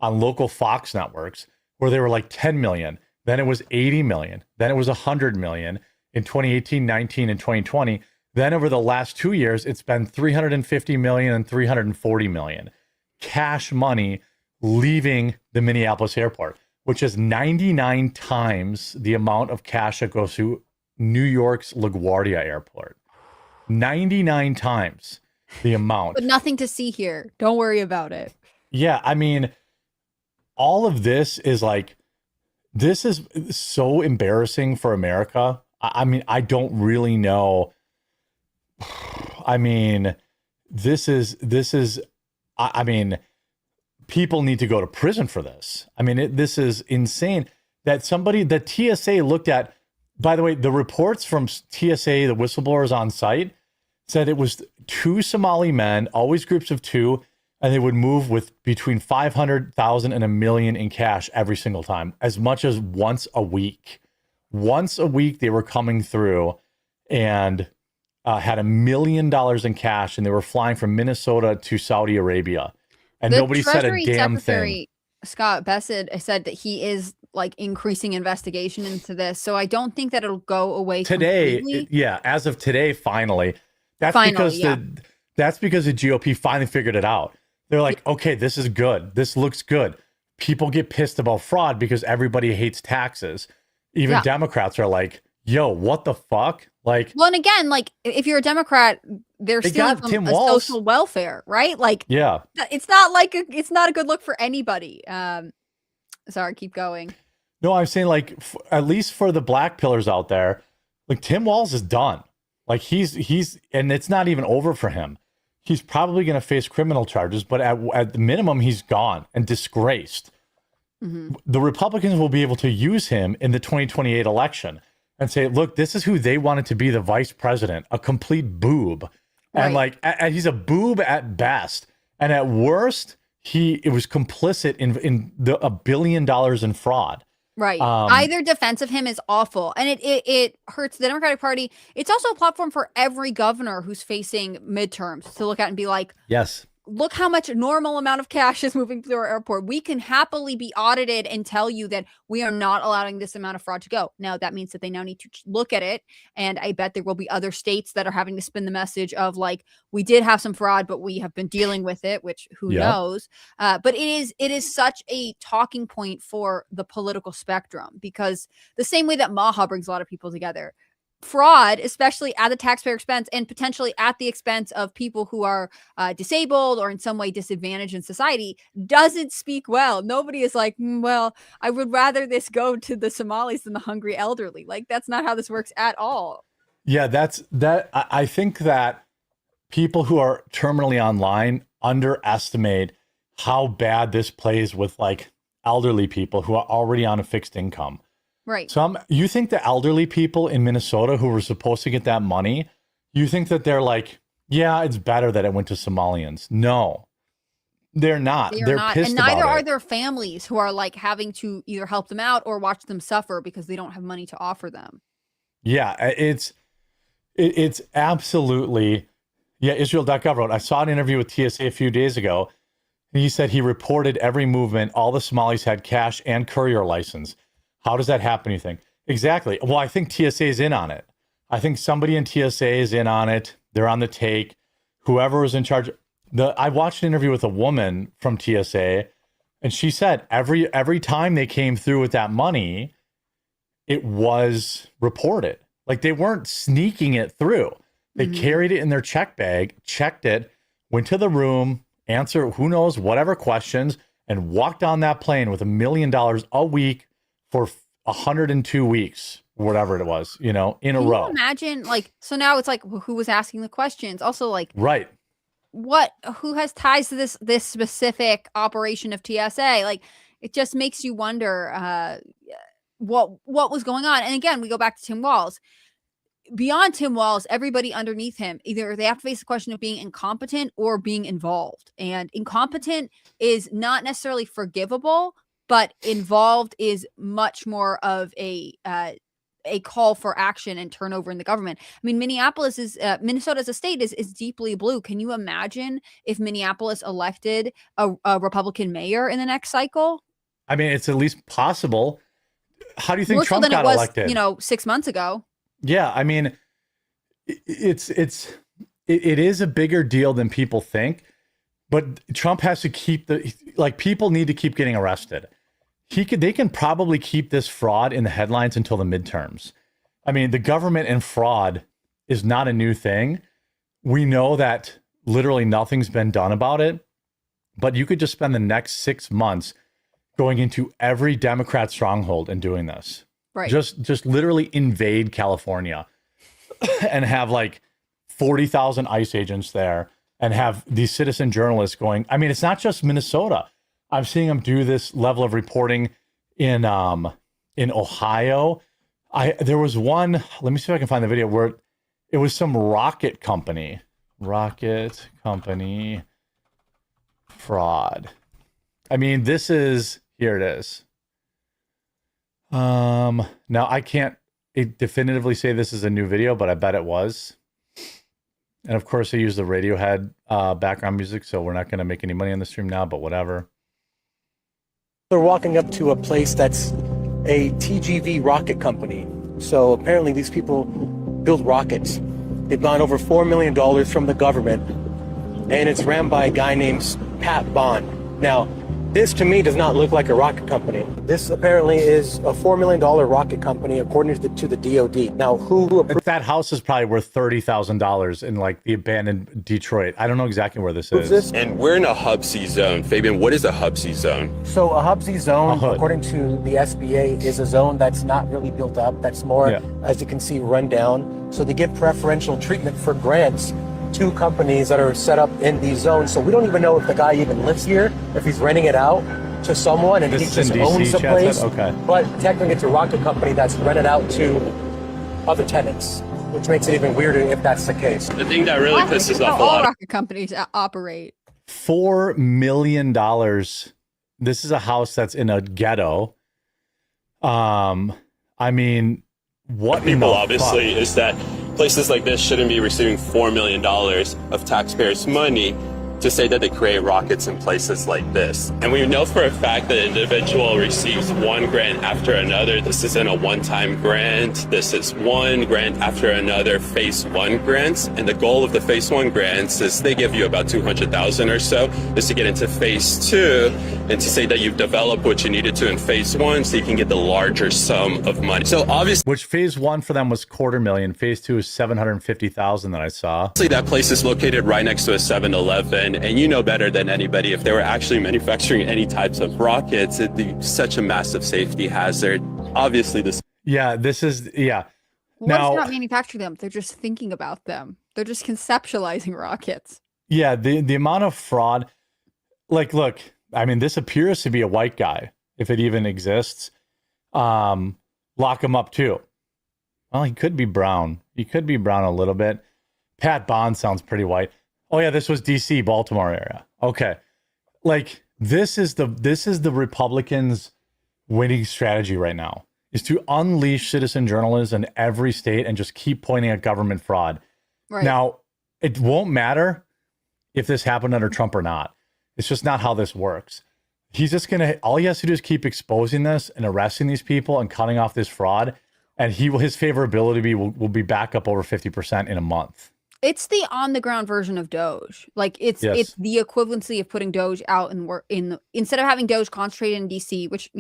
local Fox networks where they were like 10 million. Then it was 80 million. Then it was 100 million in 2018, 19, and 2020. Then over the last 2 years, it's been 350 million and 340 million. Cash money leaving the Minneapolis airport, which is 99 times the amount of cash that goes through New York's LaGuardia airport. 99 times the amount.
But nothing to see here. Don't worry about it.
Yeah, I mean, all of this is like, this is so embarrassing for America. I mean, I don't really know. I mean, this is, I mean, people need to go to prison for this. I mean, this is insane that the TSA looked at by the way, the reports from TSA, the whistleblowers on site, said it was 2 Somali men, always groups of 2, and they would move with between 500,000 and $1 million in cash every single time, as much as once a week. Once a week, they were coming through and had $1 million in cash, and they were flying from Minnesota to Saudi Arabia, and nobody said a damn thing.
Scott Bessent said that he is like increasing investigation into this, so I don't think that it'll go away
Today.
completely.
Yeah, as of today, finally. That's
Finally,
because the GOP finally figured it out. They're like, okay, this is good. This looks good. People get pissed about fraud because everybody hates taxes. Even Democrats are like, yo, what the fuck? Like,
well, and again, like if you're a Democrat, they're stealing from
Tim
a
Walz.
social welfare, right? Like,
yeah,
it's not like it's not a good look for anybody. Sorry, keep going.
No, I'm saying like at least for the black pillars out there, like Tim Walz is done. Like he's and it's not even over for him. He's probably going to face criminal charges, but at the minimum, he's gone and disgraced. Mm-hmm. The Republicans will be able to use him in the 2028 election and say, look, this is who they wanted to be the vice president, a complete boob. And like, he's a boob at best. And at worst, it was complicit in $1 billion in fraud.
Right. Either defense of him is awful, and it hurts the Democratic Party. It's also a platform for every governor who's facing midterms to look at and be like,
yes,
look how much normal amount of cash is moving through our airport. We can happily be audited and tell you that we are not allowing this amount of fraud to go. Now, that means that they now need to look at it. And I bet there will be other states that are having to spin the message of like, we did have some fraud, but we have been dealing with it, which who knows? But it is such a talking point for the political spectrum, because the same way that Maha brings a lot of people together, fraud, especially at the taxpayer expense and potentially at the expense of people who are disabled or in some way disadvantaged in society, doesn't speak well. Nobody is like, well, I would rather this go to the Somalis than the hungry elderly. Like, that's not how this works at all.
Yeah, I think that people who are terminally online underestimate how bad this plays with like elderly people who are already on a fixed income.
Right.
So you think the elderly people in Minnesota who were supposed to get that money, you think that they're like, yeah, it's better that it went to Somalians. No, they're not. They're
not.
pissed
And neither
about
are
it.
their families who are like having to either help them out or watch them suffer because they don't have money to offer them.
Yeah, it's absolutely, Israel.gov wrote, I saw an interview with TSA a few days ago. And he said he reported every movement. All the Somalis had cash and courier license. How does that happen, you think? Exactly. Well, I think TSA is in on it. I think somebody in TSA is in on it. They're on the take. Whoever is in charge. I watched an interview with a woman from TSA, and she said every time they came through with that money, it was reported. Like they weren't sneaking it through. They carried it in their check bag, checked it, went to the room, answered who knows whatever questions, and walked on that plane with $1 million a week for 102 weeks, whatever it was, in a
Can
row.
you imagine, like, so now it's like, well, who was asking the questions? Also, like,
right.
Who has ties to this specific operation of TSA? Like, it just makes you wonder what was going on. And again, we go back to Tim Walz. Beyond Tim Walz, everybody underneath him, either they have to face the question of being incompetent or being involved. And incompetent is not necessarily forgivable, but involved is much more of a call for action and turnover in the government. I mean, Minnesota as a state is deeply blue. Can you imagine if Minneapolis elected a Republican mayor in the next cycle?
I mean, it's at least possible. How do you think
More
Trump
so than
got
it was,
elected?
6 months ago.
Yeah, I mean, it is a bigger deal than people think, but Trump has to keep people need to keep getting arrested. They can probably keep this fraud in the headlines until the midterms. I mean, the government and fraud is not a new thing. We know that literally nothing's been done about it, but you could just spend the next 6 months going into every Democrat stronghold and doing this.
Right.
Just literally invade California and have like 40,000 ICE agents there and have these citizen journalists going. I mean, it's not just Minnesota. I'm seeing them do this level of reporting in Ohio. There was one, let me see if I can find the video where it was some rocket company fraud. I mean, this is, here it is. Now I can't definitively say this is a new video, but I bet it was. And of course I use the Radiohead background music, so we're not going to make any money on the stream now, but whatever.
They're walking up to a place that's a TGV rocket company. So apparently these people build rockets. They've gone over $4 million from the government, and it's ran by a guy named Pat Bond. Now, this to me does not look like a rocket company. This apparently is a $4 million rocket company according to the DOD. Now, who
that house is probably worth $30,000 in like the abandoned Detroit. I don't know exactly where this is.
this?
And we're in a Hub C zone. Fabian, what is a Hub C zone?
So a Hub C zone, according to the SBA, is a zone that's not really built up. That's more, as you can see, run down. So they give preferential treatment for grants to companies that are set up in these zones. So we don't even know if the guy even lives here, if he's renting it out to someone and he just owns the place.
Okay.
But technically it's a rocket company that's rented out to other tenants, which makes it even weirder if that's the case.
The thing that really pisses off a
All
lot of
rocket companies operate.
$4 million. This is a house that's in a ghetto. I mean, what
people obviously is that places like this shouldn't be receiving $4 million of taxpayers' money to say that they create rockets in places like this. And we know for a fact that an individual receives one grant after another. This isn't a one-time grant. This is one grant after another phase one grants. And the goal of the phase one grants is they give you about 200,000 or so is to get into phase two and to say that you've developed what you needed to in phase one so you can get the larger sum of money. So obviously,
which phase one for them was $250,000. Phase two is 750,000 that I saw.
That place is located right next to a 7-Eleven, and you know better than anybody if they were actually manufacturing any types of rockets, it'd be such a massive safety hazard. Obviously, this.
Yeah, this is
What if they're not manufacturing them? They're just thinking about them. They're just conceptualizing rockets.
Yeah, the amount of fraud. Like, look, I mean, this appears to be a white guy, if it even exists. Lock him up too. Well, he could be brown. He could be brown a little bit. Pat Bond sounds pretty white. Oh yeah, this was DC, Baltimore area. Okay. Like this is the Republicans' winning strategy right now, is to unleash citizen journalism in every state and just keep pointing at government fraud.
Right.
Now, it won't matter if this happened under Trump or not. It's just not how this works. He's just all he has to do is keep exposing this and arresting these people and cutting off this fraud. And his favorability will be back up over 50% in a month.
It's the on the ground version of Doge. Like it's the equivalency of putting Doge out instead of having Doge concentrated in DC, which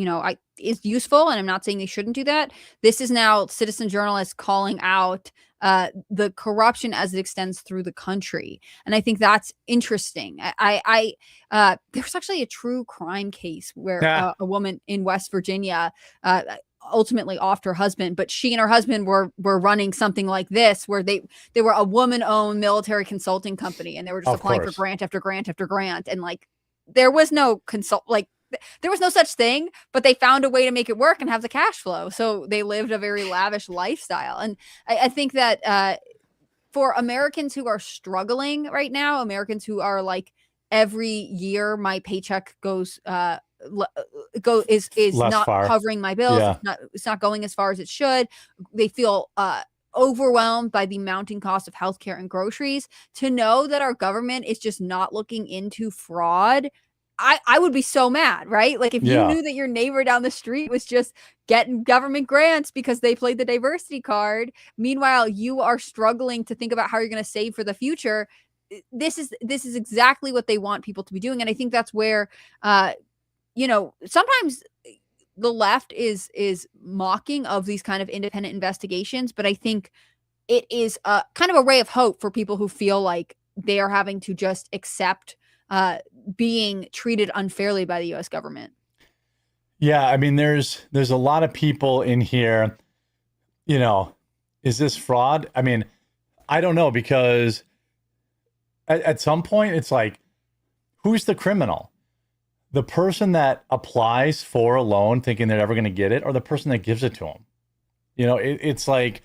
is useful, and I'm not saying they shouldn't do that. This is now citizen journalists calling out the corruption as it extends through the country, and I think that's interesting. There was actually a true crime case where a woman in West Virginia ultimately offed her husband, but she and her husband were running something like this, where they were a woman-owned military consulting company, and they were just applying for grant after grant after grant, and like there was no there was no such thing, but they found a way to make it work and have the cash flow. So they lived a very lavish lifestyle. And I think that for Americans who are struggling right now, Americans who are like, every year my paycheck is not covering my bills.
Yeah.
It's not going as far as it should. They feel overwhelmed by the mounting cost of healthcare and groceries. To know that our government is just not looking into fraud, I would be so mad, right? Like if you knew that your neighbor down the street was just getting government grants because they played the diversity card, meanwhile you are struggling to think about how you're going to save for the future. This is exactly what they want people to be doing. And I think that's where sometimes the left is mocking of these kind of independent investigations, but I think it is a kind of a ray of hope for people who feel like they are having to just accept being treated unfairly by the US government.
Yeah, I mean, there's a lot of people in here, is this fraud? I mean, I don't know, because at some point it's like, who's the criminal? The person that applies for a loan thinking they're ever going to get it, or the person that gives it to them? You know, it's like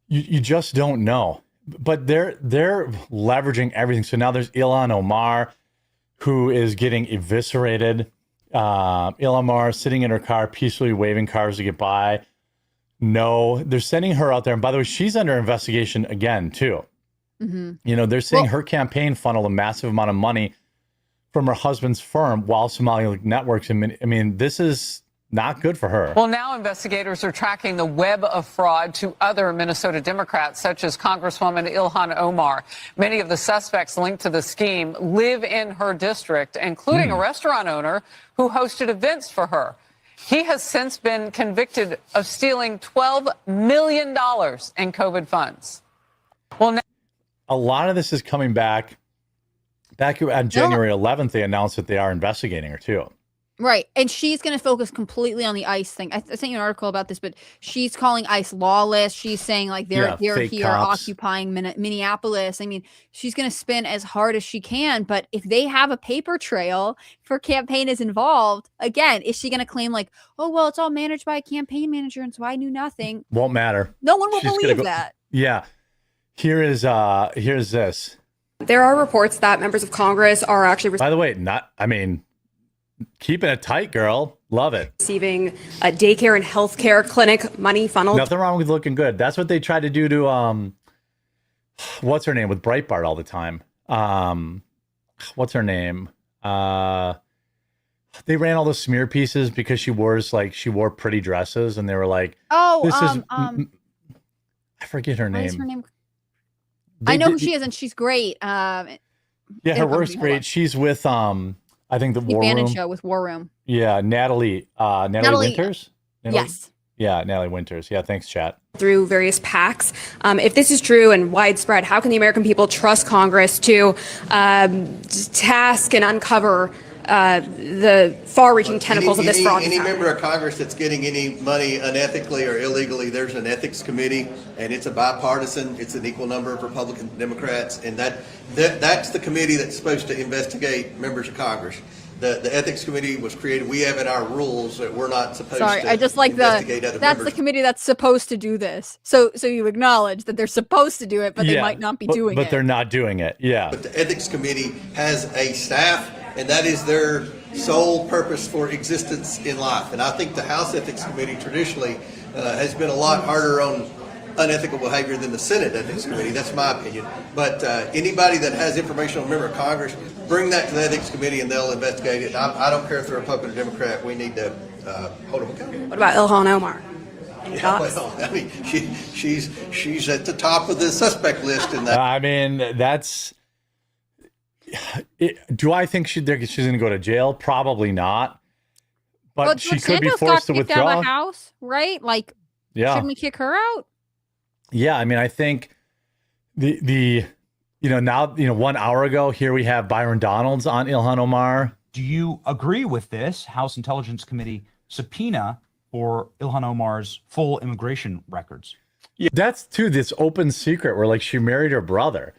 you just don't know. But they're leveraging everything. So now there's Ilhan Omar, who is getting eviscerated. Ilhan Omar sitting in her car, peacefully waving cars to get by. No, they're sending her out there. And by the way, she's under investigation again, too.
Mm-hmm.
You know, they're saying her campaign funneled a massive amount of money from her husband's firm while Somali networks. I mean, this is not good for her.
Well, now investigators are tracking the web of fraud to other Minnesota Democrats, such as Congresswoman Ilhan Omar. Many of the suspects linked to the scheme live in her district, including a restaurant owner who hosted events for her. He has since been convicted of stealing $12 million in COVID funds. Well, now
a lot of this is coming back. Back on January 11th, they announced that they are investigating her, too.
Right. And she's going to focus completely on the ICE thing. I sent you an article about this, but she's calling ICE lawless. She's saying like they're here cops occupying Minneapolis. I mean, she's going to spin as hard as she can. But if they have a paper trail, if her campaign is involved, again, is she going to claim like, oh, well, it's all managed by a campaign manager and so I knew nothing?
Won't matter.
No one will believe that.
Yeah. Here's this.
There are reports that members of Congress are actually
by the way, keeping it tight, girl. Love it.
Receiving a daycare and healthcare clinic money funneled.
Nothing wrong with looking good. That's what they tried to do to what's her name with Breitbart all the time. What's her name? They ran all those smear pieces because she wore pretty dresses, and they were like, I forget her name.
What is her name? I know who she is, and she's great.
Yeah, her work's great. She's with I think the War Room
show with War Room.
Yeah, Natalie Winters.
Yes.
Yeah, Natalie Winters. Yeah, thanks, chat.
Through various PACs. If this is true and widespread, how can the American people trust Congress to task and uncover the far-reaching tentacles of this fraud?
Any member of Congress that's getting any money unethically or illegally, there's an ethics committee, and it's a bipartisan. It's an equal number of Republican Democrats, and that's the committee that's supposed to investigate members of Congress. The ethics committee was created. We have in our rules that we're not supposed to
I just like
investigate other
that's
members.
the committee that's supposed to do this. So you acknowledge that they're supposed to do it, but they might not be doing it.
But they're not doing it. Yeah.
But the ethics committee has a staff, and that is their sole purpose for existence in life. And I think the House Ethics Committee traditionally has been a lot harder on unethical behavior than the Senate Ethics Committee. That's my opinion. But anybody that has information on a member of Congress, bring that to the Ethics Committee and they'll investigate it. I don't care if they're Republican or Democrat. We need to hold them accountable.
What about Ilhan Omar?
Well, I mean, she's at the top of the suspect list in that.
I mean, that's. Do I think she's going to go to jail? Probably not. But she could be forced to withdraw.
Out of the house, right? Like, shouldn't we kick her out?
Yeah, I mean, I think now 1 hour ago, here we have Byron Donalds on Ilhan Omar.
Do you agree with this House Intelligence Committee subpoena for Ilhan Omar's full immigration records?
Yeah, that's this open secret where she married her brother.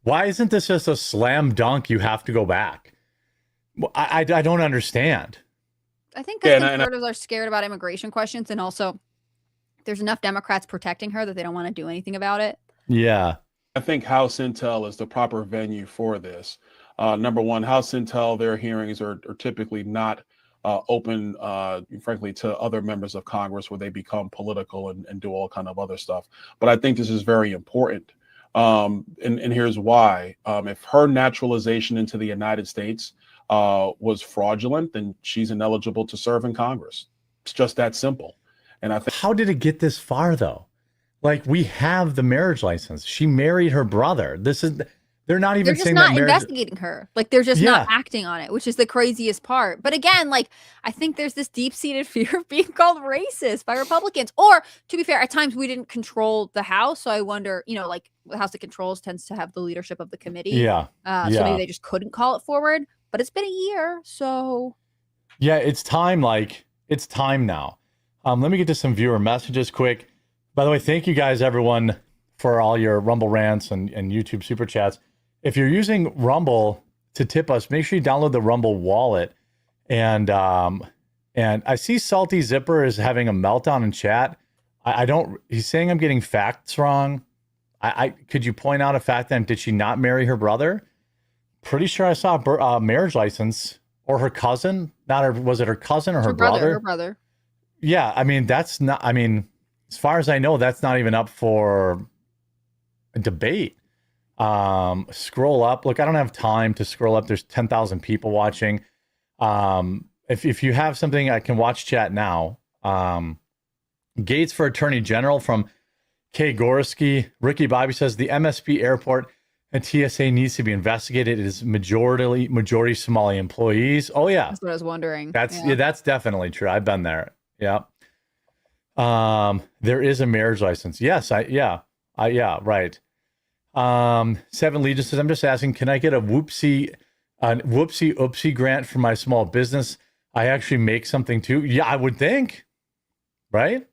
Why isn't this just a slam dunk? You have to go back. I don't understand.
I think conservatives are scared about immigration questions, and also there's enough Democrats protecting her that they don't want to do anything about it.
Yeah.
I think House Intel is the proper venue for this. Number one, House Intel, their hearings are typically not open, frankly, to other members of Congress where they become political and do all kind of other stuff. But I think this is very important. And here's why. If her naturalization into the United States was fraudulent, then she's ineligible to serve in Congress. It's just that simple. And I think,
how did it get this far, though? We have the marriage license. She married her brother. They're not even saying that marriage.
Investigating her. They're just not acting on it, which is the craziest part. But again, I think there's this deep-seated fear of being called racist by Republicans. Or, to be fair, at times we didn't control the House. So I wonder, the House that controls tends to have the leadership of the committee.
Yeah.
So maybe they just couldn't call it forward. But it's been a year, so.
Yeah, it's time. It's time now. Let me get to some viewer messages quick. By the way, thank you guys, everyone, for all your Rumble rants and YouTube super chats. If you're using Rumble to tip us, make sure you download the Rumble wallet. And I see Salty Zipper is having a meltdown in chat. I don't. He's saying I'm getting facts wrong. I could you point out a fact then? Did she not marry her brother? Pretty sure I saw a marriage license or her cousin. Not her. Was it her cousin or her brother?
Her brother.
Yeah, I mean that's not. I mean, as far as I know, that's not even up for a debate. Scroll up. Look, I don't have time to scroll up. There's 10,000 people watching. If you have something, I can watch chat now. Gates for Attorney General from Kay Gorski. Ricky Bobby says the MSP airport and TSA needs to be investigated. It is majority Somali employees. Oh yeah,
That's what I was wondering.
That's definitely true. I've been there. Yeah. There is a marriage license. Yes, right. 7 Legion says, I'm just asking, can I get a whoopsie oopsie grant for my small business? I actually make something too. Yeah, I would think. Right?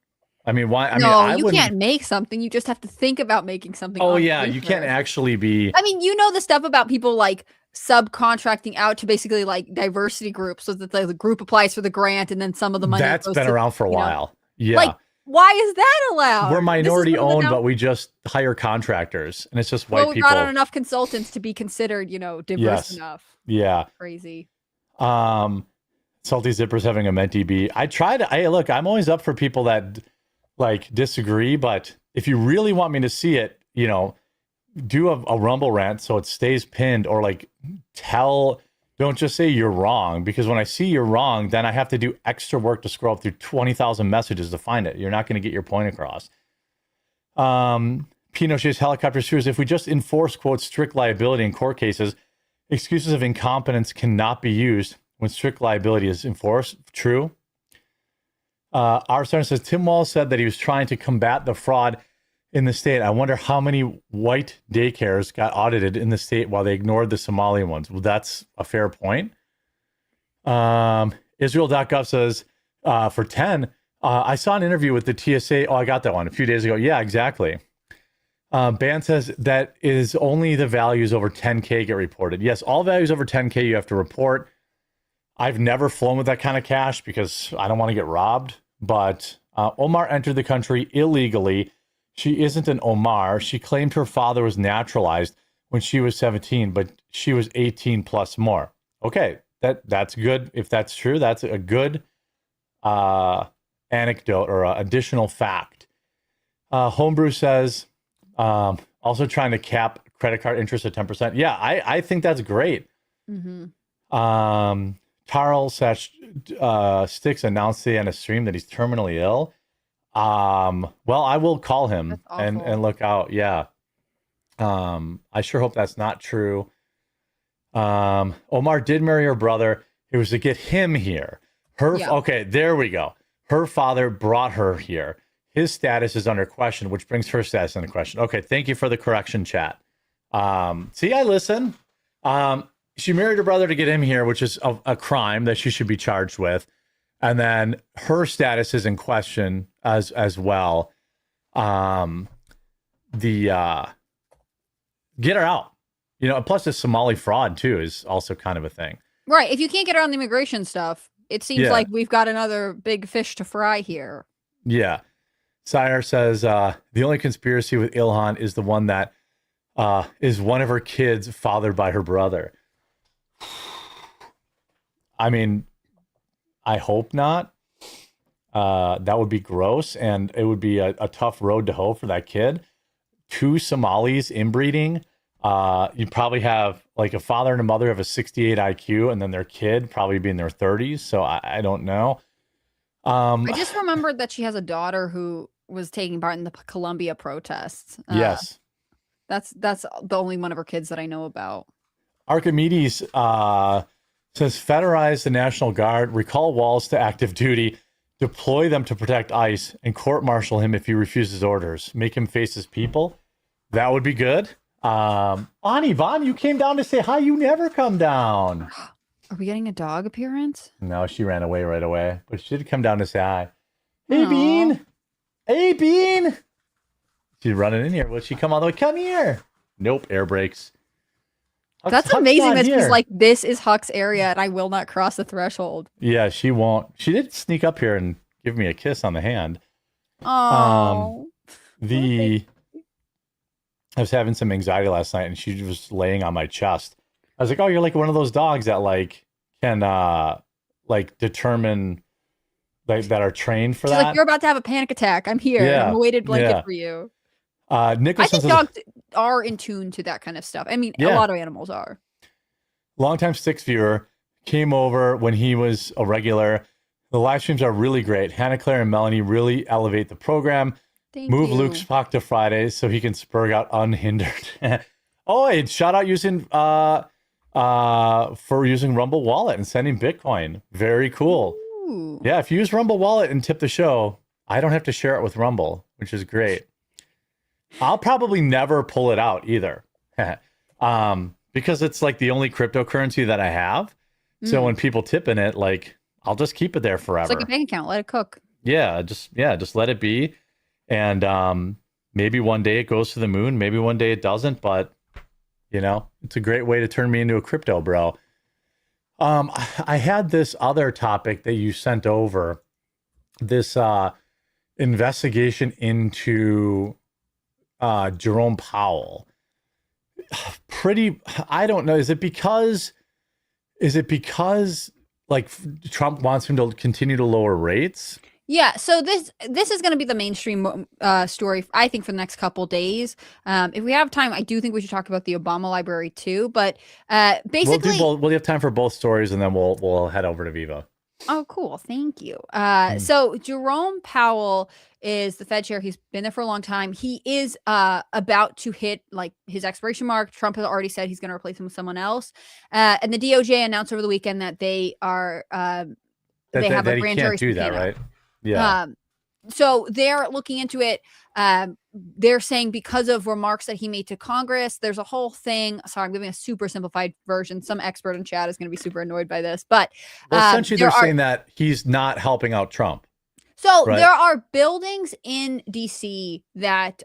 I mean, why?
You can't make something. You just have to think about making something.
Oh yeah, you can't actually be.
I mean, you know the stuff about people like subcontracting out to basically like diversity groups, so that the group applies for the grant, and then some of the money.
That's been around for a while. Yeah.
Like, why is that allowed?
We're minority owned, but we just hire contractors, and it's just white people.
Not enough consultants to be considered, diverse enough.
Yeah.
Crazy.
Salty Zipper's having a mentee bee. Look, I'm always up for people that like disagree, but if you really want me to see it, do a Rumble rant so it stays pinned, or like don't just say you're wrong, because when I see you're wrong, then I have to do extra work to scroll through 20,000 messages to find it. You're not going to get your point across. Pinochet's helicopter series. If we just enforce, quote, strict liability in court cases, excuses of incompetence cannot be used when strict liability is enforced. True. Our Sergeant says, Tim Walz said that he was trying to combat the fraud in the state. I wonder how many white daycares got audited in the state while they ignored the Somali ones. Well, that's a fair point. Israel.gov says, for 10, I saw an interview with the TSA. Oh, I got that one a few days ago. Yeah, exactly. Ban says that is only the values over 10K get reported. Yes, all values over 10K you have to report. I've never flown with that kind of cash because I don't want to get robbed. But Omar entered the country illegally. She isn't an Omar. She claimed her father was naturalized when she was 17, but she was 18 plus more. Okay, that's good. If that's true, that's a good anecdote or additional fact. Homebrew says, also trying to cap credit card interest at 10%. Yeah, I think that's great.
Mm-hmm.
Tarl Sticks announced today on a stream that he's terminally ill. Well, I will call him and look out. Yeah. I sure hope that's not true. Omar did marry her brother. It was to get him here. Okay, there we go. Her father brought her here. His status is under question, which brings her status under question. Okay, thank you for the correction, chat. See, I listen. She married her brother to get him here, which is a crime that she should be charged with. And then her status is in question as well. Get her out. Plus the Somali fraud too is also kind of a thing.
Right. If you can't get her on the immigration stuff, it seems like we've got another big fish to fry here.
Yeah. Sire says the only conspiracy with Ilhan is the one that is one of her kids fathered by her brother. I mean, I hope not. That would be gross, and it would be a tough road to hoe for that kid. 2 Somalis inbreeding. You probably have like a father and a mother have a 68 IQ, and then their kid probably be in their 30s. So I don't know.
I just remembered that she has a daughter who was taking part in the Columbia protests.
Yes.
That's the only one of her kids that I know about.
Archimedes says, federalize the National Guard, recall Walz to active duty, deploy them to protect ICE, and court-martial him if he refuses orders. Make him face his people. That would be good. Ani Von, you came down to say hi. You never come down.
Are we getting a dog appearance?
No, she ran away right away. But she did come down to say hi. Hey, Bean. Hey, Bean. She's running in here. Will she come all the way? Come here. Nope, air brakes.
That's amazing that she's like, this is Huck's area and I will not cross the threshold.
Yeah, she won't. She did sneak up here and give me a kiss on the hand.
Oh.
I was having some anxiety last night, and she was laying on my chest. I was like, "Oh, you're like one of those dogs that like can like determine that are trained for
She's
that."
like, you're about to have a panic attack. I'm here.
Yeah,
I'm a weighted blanket
yeah.
for you.
Nicholson
I think
says,
dogs are in tune to that kind of stuff. I mean, a
Yeah.
lot of animals are.
longtime Six viewer, came over when he was a regular. The live streams are really great. Hannah Claire and Melanie really elevate the program. Move Luke Spock to Fridays so he can spurg out unhindered. Oh, and shout out for using Rumble Wallet and sending Bitcoin. Very cool.
Ooh.
Yeah, if you use Rumble Wallet and tip the show, I don't have to share it with Rumble, which is great. I'll probably never pull it out either. Because it's like the only cryptocurrency that I have. So when people tip in it, like I'll just keep it there forever.
It's like a bank account. Let it cook.
Just let it be. And maybe one day it goes to the moon, maybe one day it doesn't, but you know, it's a great way to turn me into a crypto bro. I had this other topic that you sent over, this investigation into Jerome Powell. I don't know. Is it because like Trump wants him to continue to lower rates?
Yeah, so this is going to be the mainstream story, I think, for the next couple days. If we have time, I do think we should talk about the Obama library too. But basically,
we'll have time for both stories, and then we'll head over to Viva.
Oh, cool! Thank you. So Jerome Powell is the Fed chair. He's been there for a long time. He is about to hit like his expiration mark. Trump has already said he's going to replace him with someone else. And the DOJ announced over the weekend that they are they have a grand jury subpoena.
Right? Yeah.
So they're looking into it. They're saying because of remarks that he made to Congress, there's a whole thing. Sorry, I'm giving a super simplified version. Some expert in chat is going to be super annoyed by this, but
essentially they're saying that he's not helping out Trump.
So
right?
There are buildings in DC that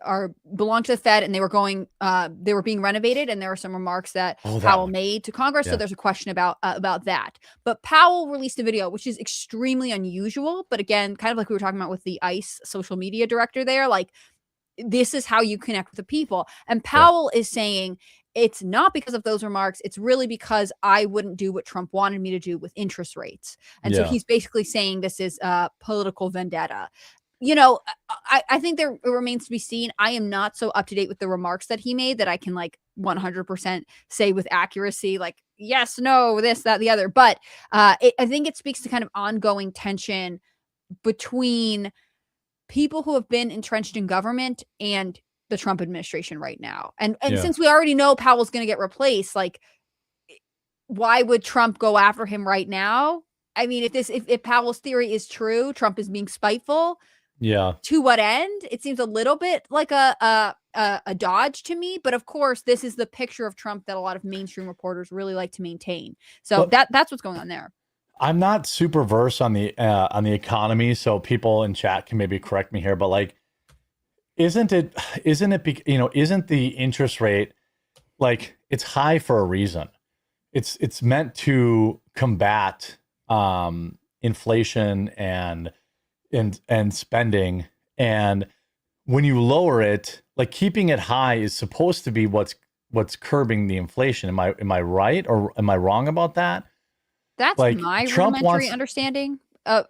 belong to the Fed, and they were being renovated, and there were some remarks that Powell made to Congress.
Yeah.
So there's a question about that. But Powell released a video, which is extremely unusual. But again, kind of like we were talking about with the ICE social media director there, like this is how you connect with the people. And Powell is saying it's not because of those remarks. It's really because I wouldn't do what Trump wanted me to do with interest rates. And so he's basically saying this is political vendetta. You know, I think it remains to be seen. I am not so up to date with the remarks that he made that I can like 100% say with accuracy, like, yes, no, this, that, the other. But I think it speaks to kind of ongoing tension between people who have been entrenched in government and the Trump administration right now. And since we already know Powell's going to get replaced, like, why would Trump go after him right now? I mean, if Powell's theory is true, Trump is being spiteful.
Yeah.
To what end? It seems a little bit like a dodge to me, but of course, this is the picture of Trump that a lot of mainstream reporters really like to maintain. So that's what's going on there.
I'm not super versed on the economy, so people in chat can maybe correct me here, but like, isn't the interest rate, like, it's high for a reason. It's meant to combat inflation and spending. And when you lower it, like keeping it high is supposed to be what's curbing the inflation. Am I right, or am I wrong about that?
That's
like,
my
Trump
rudimentary understanding.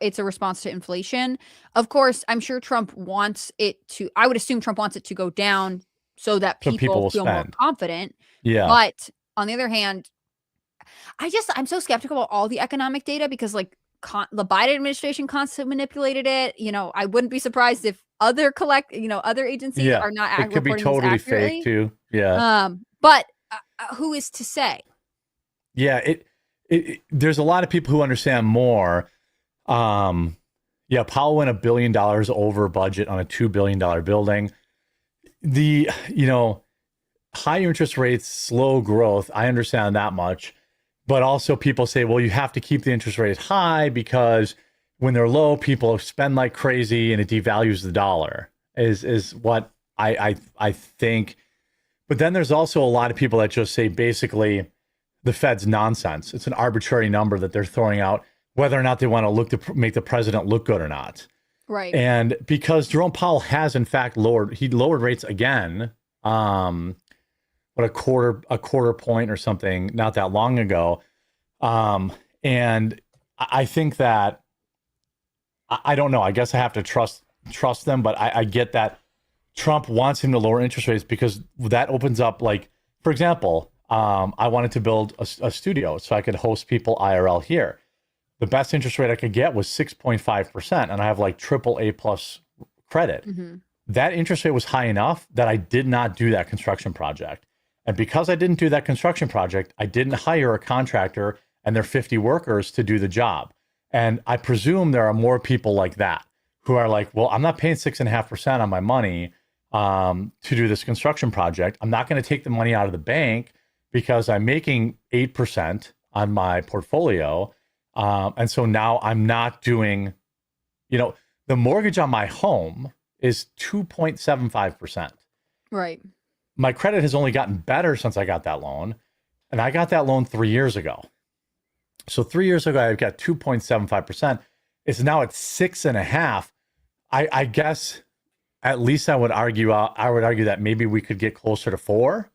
It's a response to inflation. Of course, I'm sure Trump wants it to, I would assume Trump wants it to go down so that people feel more confident.
Yeah.
But on the other hand, I'm so skeptical about all the economic data because like the Biden administration constantly manipulated it. You know, I wouldn't be surprised if other agencies are not
it could be totally fake too. Yeah.
But who is to say?
Yeah. There's a lot of people who understand more. Powell went $1 billion over budget on a $2 billion building. The, high interest rates, slow growth. I understand that much, but also people say, well, you have to keep the interest rates high because when they're low, people spend like crazy and it devalues the dollar is what I think. But then there's also a lot of people that just say basically the Fed's nonsense. It's an arbitrary number that they're throwing out, whether or not they want to make the president look good or not.
Right.
And because Jerome Powell has in fact lowered rates again, a quarter point or something not that long ago. And I think that I don't know. I guess I have to trust them, but I get that Trump wants him to lower interest rates because that opens up, like, for example, I wanted to build a studio so I could host people IRL here. The best interest rate I could get was 6.5%, and I have like AAA plus credit. That interest rate was high enough that I did not do that construction project. And because I didn't do that construction project, I didn't hire a contractor and their 50 workers to do the job. And I presume there are more people like that who are like, well, I'm not paying 6.5% on my money to do this construction project. I'm not going to take the money out of the bank because I'm making 8% on my portfolio. And so now I'm not doing, the mortgage on my home is 2.75%.
Right.
My credit has only gotten better since I got that loan. And I got that loan 3 years ago. So 3 years ago, I got 2.75%. It's now at 6.5%. I guess at least I would argue that maybe we could get closer to 4%.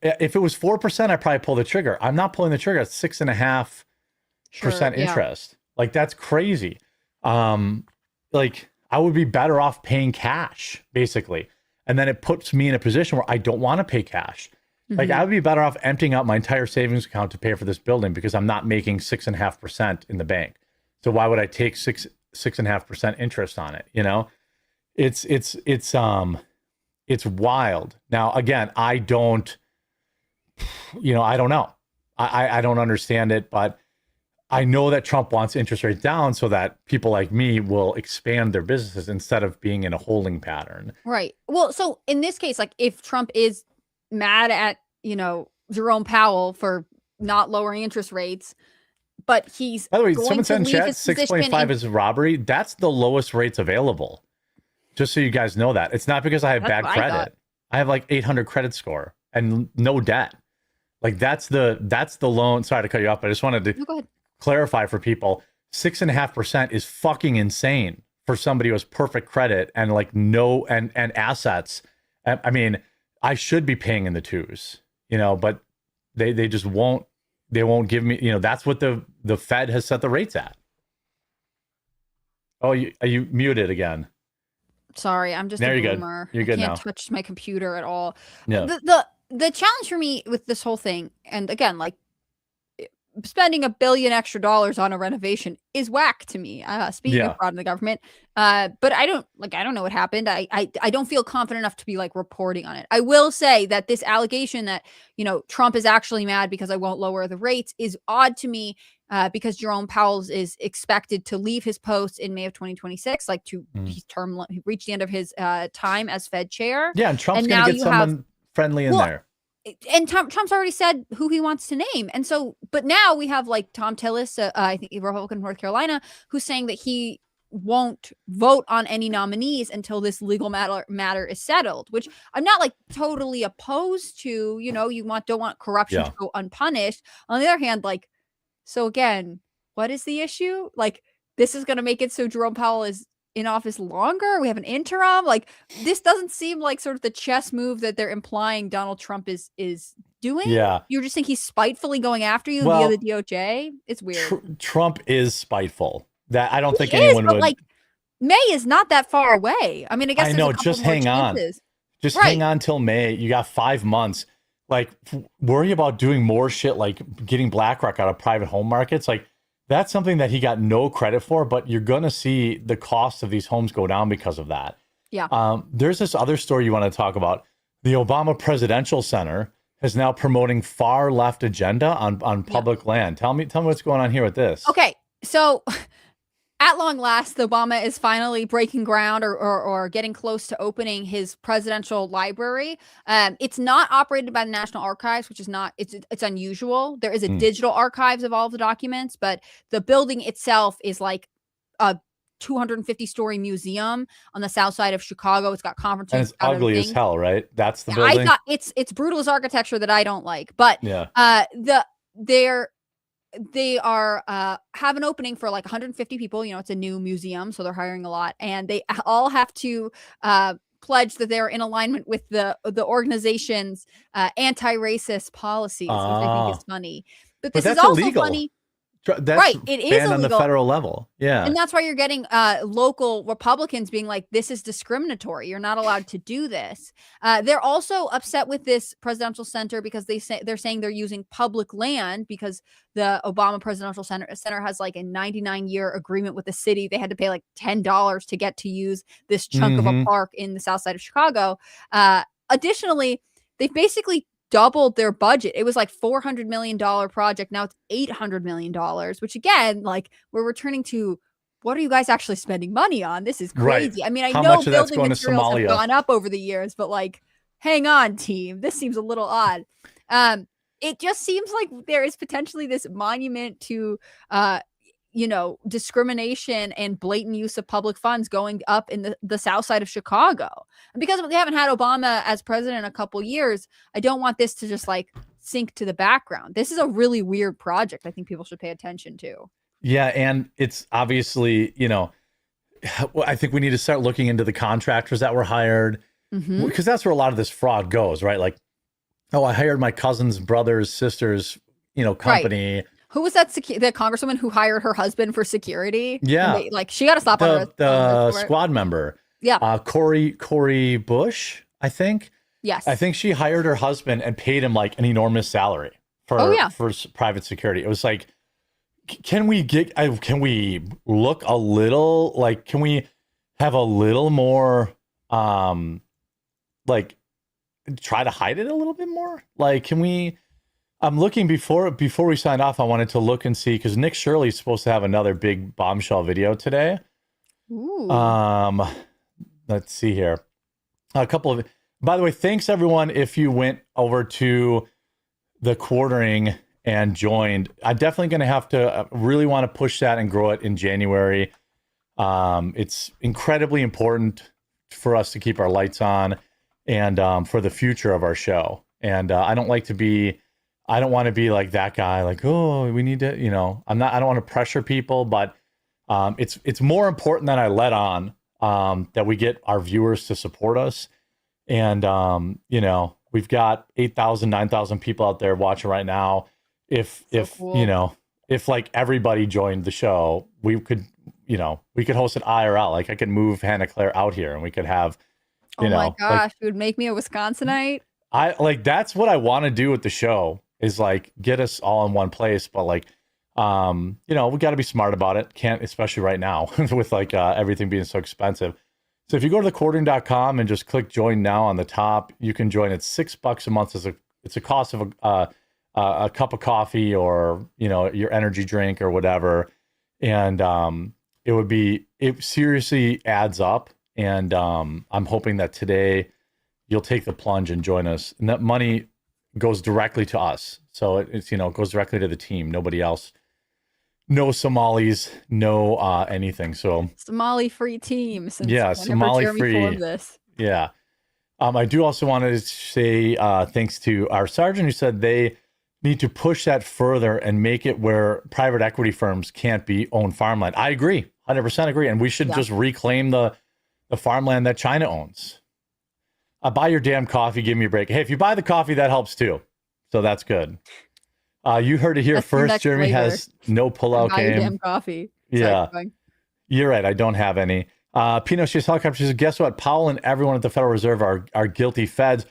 If it was 4%, I'd probably pull the trigger. I'm not pulling the trigger at 6.5% interest. Like, that's crazy. Like, I would be better off paying cash, basically. And then it puts me in a position where I don't want to pay cash. Like, I would be better off emptying out my entire savings account to pay for this building because I'm not making 6.5% in the bank. So why would I take 6.5% interest on it? It's wild. Now, again, I don't know. I don't understand it, but I know that Trump wants interest rates down so that people like me will expand their businesses instead of being in a holding pattern.
Right. Well, so in this case, like, if Trump is mad at, Jerome Powell for not lowering interest rates, but he's,
by the way,
going
someone said in
to
chat
leave his position
6.5 is robbery. That's the lowest rates available. Just so you guys know that. It's not because I have bad credit. I have like 800 credit score and no debt. Like, that's the loan. Sorry to cut you off, but I just wanted to clarify for people. 6.5% is fucking insane for somebody who has perfect credit and like and assets. I mean, I should be paying in the 2s, but they just won't. They won't give me. That's what the Fed has set the rates at. Oh, you muted again.
Sorry, I'm just a boomer.
You're good
I
now.
can't touch my computer at all.
No.
The challenge for me with this whole thing, and again, like, spending $1 billion extra on a renovation is whack to me. Speaking of fraud in the government, but I don't know what happened. I don't feel confident enough to be like reporting on it. I will say that this allegation that Trump is actually mad because I won't lower the rates is odd to me, because Jerome Powell is expected to leave his post in May of 2026, like his term. He reached the end of his time as Fed chair.
Yeah, and Trump's going to get someone friendly in there.
And Trump's already said who he wants to name. And so, but now we have like Tom Tillis, I think Republican of North Carolina, who's saying that he won't vote on any nominees until this legal matter is settled, which I'm not like totally opposed to. You don't want corruption to go unpunished. On the other hand, like, so again, what is the issue? Like, this is going to make it so Jerome Powell is in office longer. We have an interim. Like, this doesn't seem like sort of the chess move that they're implying Donald Trump is doing.
Yeah.
You just think he's spitefully going after you via the DOJ? It's weird.
Trump is spiteful. That I don't think
He
anyone
is, but
would.
like, May is not that far away. I mean, I guess
I
there's
know.
a couple
Just
more
hang on.
chances.
Just
Right.
hang on till May. You got 5 months. Like, worry about doing more shit, like getting BlackRock out of private home markets. Like, that's something that he got no credit for, but you're going to see the cost of these homes go down because of that.
Yeah.
There's this other story you want to talk about. The Obama Presidential Center is now promoting far left agenda on public land. Tell me what's going on here with this.
Okay. So at long last, Obama is finally breaking ground or getting close to opening his presidential library. It's not operated by the National Archives, which is not, it's unusual. There is a digital archives of all of the documents, but the building itself is like a 250-story museum on the south side of Chicago. It's got conference rooms.
And it's ugly as hell, right? That's the building.
I thought it's brutalist architecture that I don't like, but
yeah.
they are have an opening for like 150 people. You know, it's a new museum, so they're hiring a lot, and they all have to pledge that they're in alignment with the organization's anti-racist policies, which I think is funny. But this is
that's
also
illegal.
funny.
That's
Right, it is
banned on the
illegal.
federal level. Yeah.
And that's why you're getting local Republicans being like, this is discriminatory. You're not allowed to do this. They're also upset with this presidential center because they're saying they're using public land because the Obama Presidential Center has like a 99-year agreement with the city. They had to pay like $10 to get to use this chunk of a park in the south side of Chicago. Additionally, they've basically doubled their budget. It was like $400 million project. Now it's $800 million, which again, like we're returning to what are you guys actually spending money on? This is crazy.
Right.
I mean, I
How
know
much of that's
building
going to
materials have
Somalia?
gone up over the years, but like, hang on, team. This seems a little odd. It just seems like there is potentially this monument to discrimination and blatant use of public funds going up in the south side of Chicago. And because we haven't had Obama as president in a couple years, I don't want this to just like sink to the background. This is a really weird project I think people should pay attention to.
Yeah, and it's obviously, I think we need to start looking into the contractors that were hired, because that's where a lot of this fraud goes, right? Like, oh, I hired my cousin's brother's sister's, company.
Right. Who was that? The congresswoman who hired her husband for security?
Yeah,
she got to stop on
the squad member.
Yeah,
Corey Bush, I think.
Yes,
I think she hired her husband and paid him like an enormous salary for private security. It was like, can we look a little like, can we have a little more, like try to hide it a little bit more? Like, can we? I'm looking before we signed off. I wanted to look and see because Nick Shirley's supposed to have another big bombshell video today.
Ooh.
Let's see here. A couple of. By the way, thanks everyone if you went over to the quartering and joined. I'm definitely going to have to really want to push that and grow it in January. It's incredibly important for us to keep our lights on and for the future of our show. And I don't want to be like that guy, like, oh, we need to, I don't want to pressure people, but it's more important than I let on that we get our viewers to support us. And, we've got 8,000, 9,000 people out there watching right now. If like everybody joined the show, we could host an IRL. Like I could move Hannah Claire out here and we could have,
oh my gosh, it would make me a Wisconsinite.
That's what I want to do with the show is like get us all in one place. But like, we got to be smart about it. Can't, especially right now with like everything being so expensive. So if you go to thequartering.com and just click join now on the top, you can join. It's $6 a month. It's a cost of a cup of coffee or, your energy drink or whatever. And it seriously adds up. And I'm hoping that today you'll take the plunge and join us. And that money goes directly to us. So it's, goes directly to the team. Nobody else. No Somalis, no anything. So
Somali free team.
Somali free.
This.
Yeah. I do also want to say thanks to our sergeant who said they need to push that further and make it where private equity firms can't be owned farmland. I agree, 100% agree. And we should just reclaim the farmland that China owns. Buy your damn coffee. Give me a break. Hey, if you buy the coffee, that helps too. So that's good. You heard it here first. Jeremy has no pullout game.
Damn coffee.
Yeah, you're right. I don't have any. Pinochet's helicopter says, guess what? Powell and everyone at the Federal Reserve are guilty feds.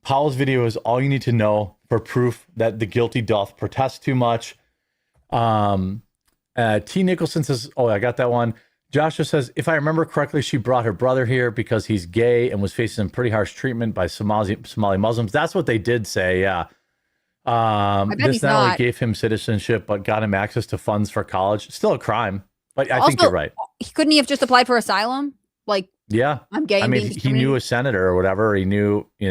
Powell's video is all you need to know for proof that the guilty doth protest too much. T. Nicholson says, oh, I got that one. Joshua says, if I remember correctly, she brought her brother here because he's gay and was facing some pretty harsh treatment by Somali Muslims. That's what they did say, yeah. This not only gave him citizenship, but got him access to funds for college. Still a crime, but I think you're right.
Couldn't he have just applied for asylum? Like,
yeah,
I'm gay.
I mean, he knew a senator or whatever. He knew,
You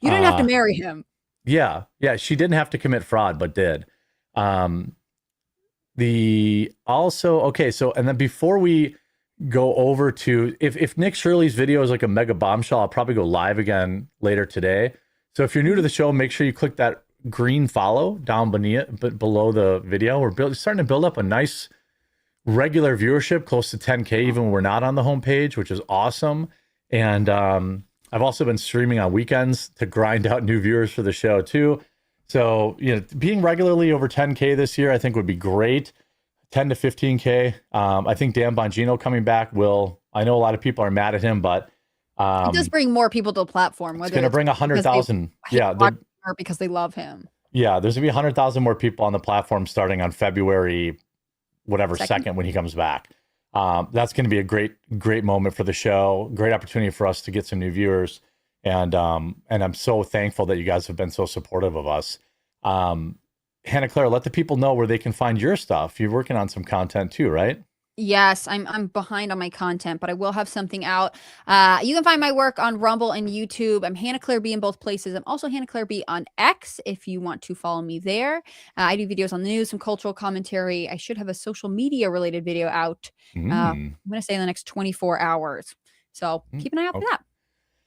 didn't have to marry him.
Yeah. She didn't have to commit fraud, but did. So, and then before we go over to, if Nick Shirley's video is like a mega bombshell, I'll probably go live again later today. So if you're new to the show, make sure you click that green follow down beneath, but below the video. We're starting to build up a nice regular viewership, close to 10K, even when we're not on the homepage, which is awesome. And I've also been streaming on weekends to grind out new viewers for the show too. So, being regularly over 10K this year, I think would be great. 10 to 15K. I think Dan Bongino coming back will. I know a lot of people are mad at him, but
it does bring more people to the platform.
It's going to bring 100,000. Yeah,
or because they love him.
Yeah, there's going to be 100,000 more people on the platform starting on February, whatever, 2nd when he comes back. That's going to be a great moment for the show. Great opportunity for us to get some new viewers, and I'm so thankful that you guys have been so supportive of us. Hannah Claire, let the people know where they can find your stuff. You're working on some content too, right?
Yes, I'm behind on my content, but I will have something out. You can find my work on Rumble and YouTube. I'm Hannah Claire B in both places. I'm also Hannah Claire B on X if you want to follow me there. I do videos on the news, some cultural commentary. I should have a social media related video out. I'm going to say in the next 24 hours. So keep an eye out for that.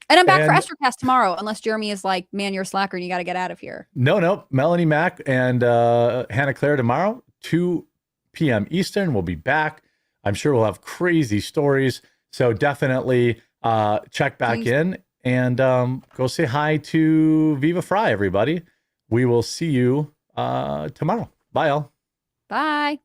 And I'm back for Estercast tomorrow, unless Jeremy is like, man, you're a slacker and you got to get out of here.
No. Melanie Mack and Hannah Claire tomorrow, 2 p.m. Eastern. We'll be back. I'm sure we'll have crazy stories. So definitely check back in and go say hi to Viva Fry, everybody. We will see you tomorrow. Bye, all.
Bye.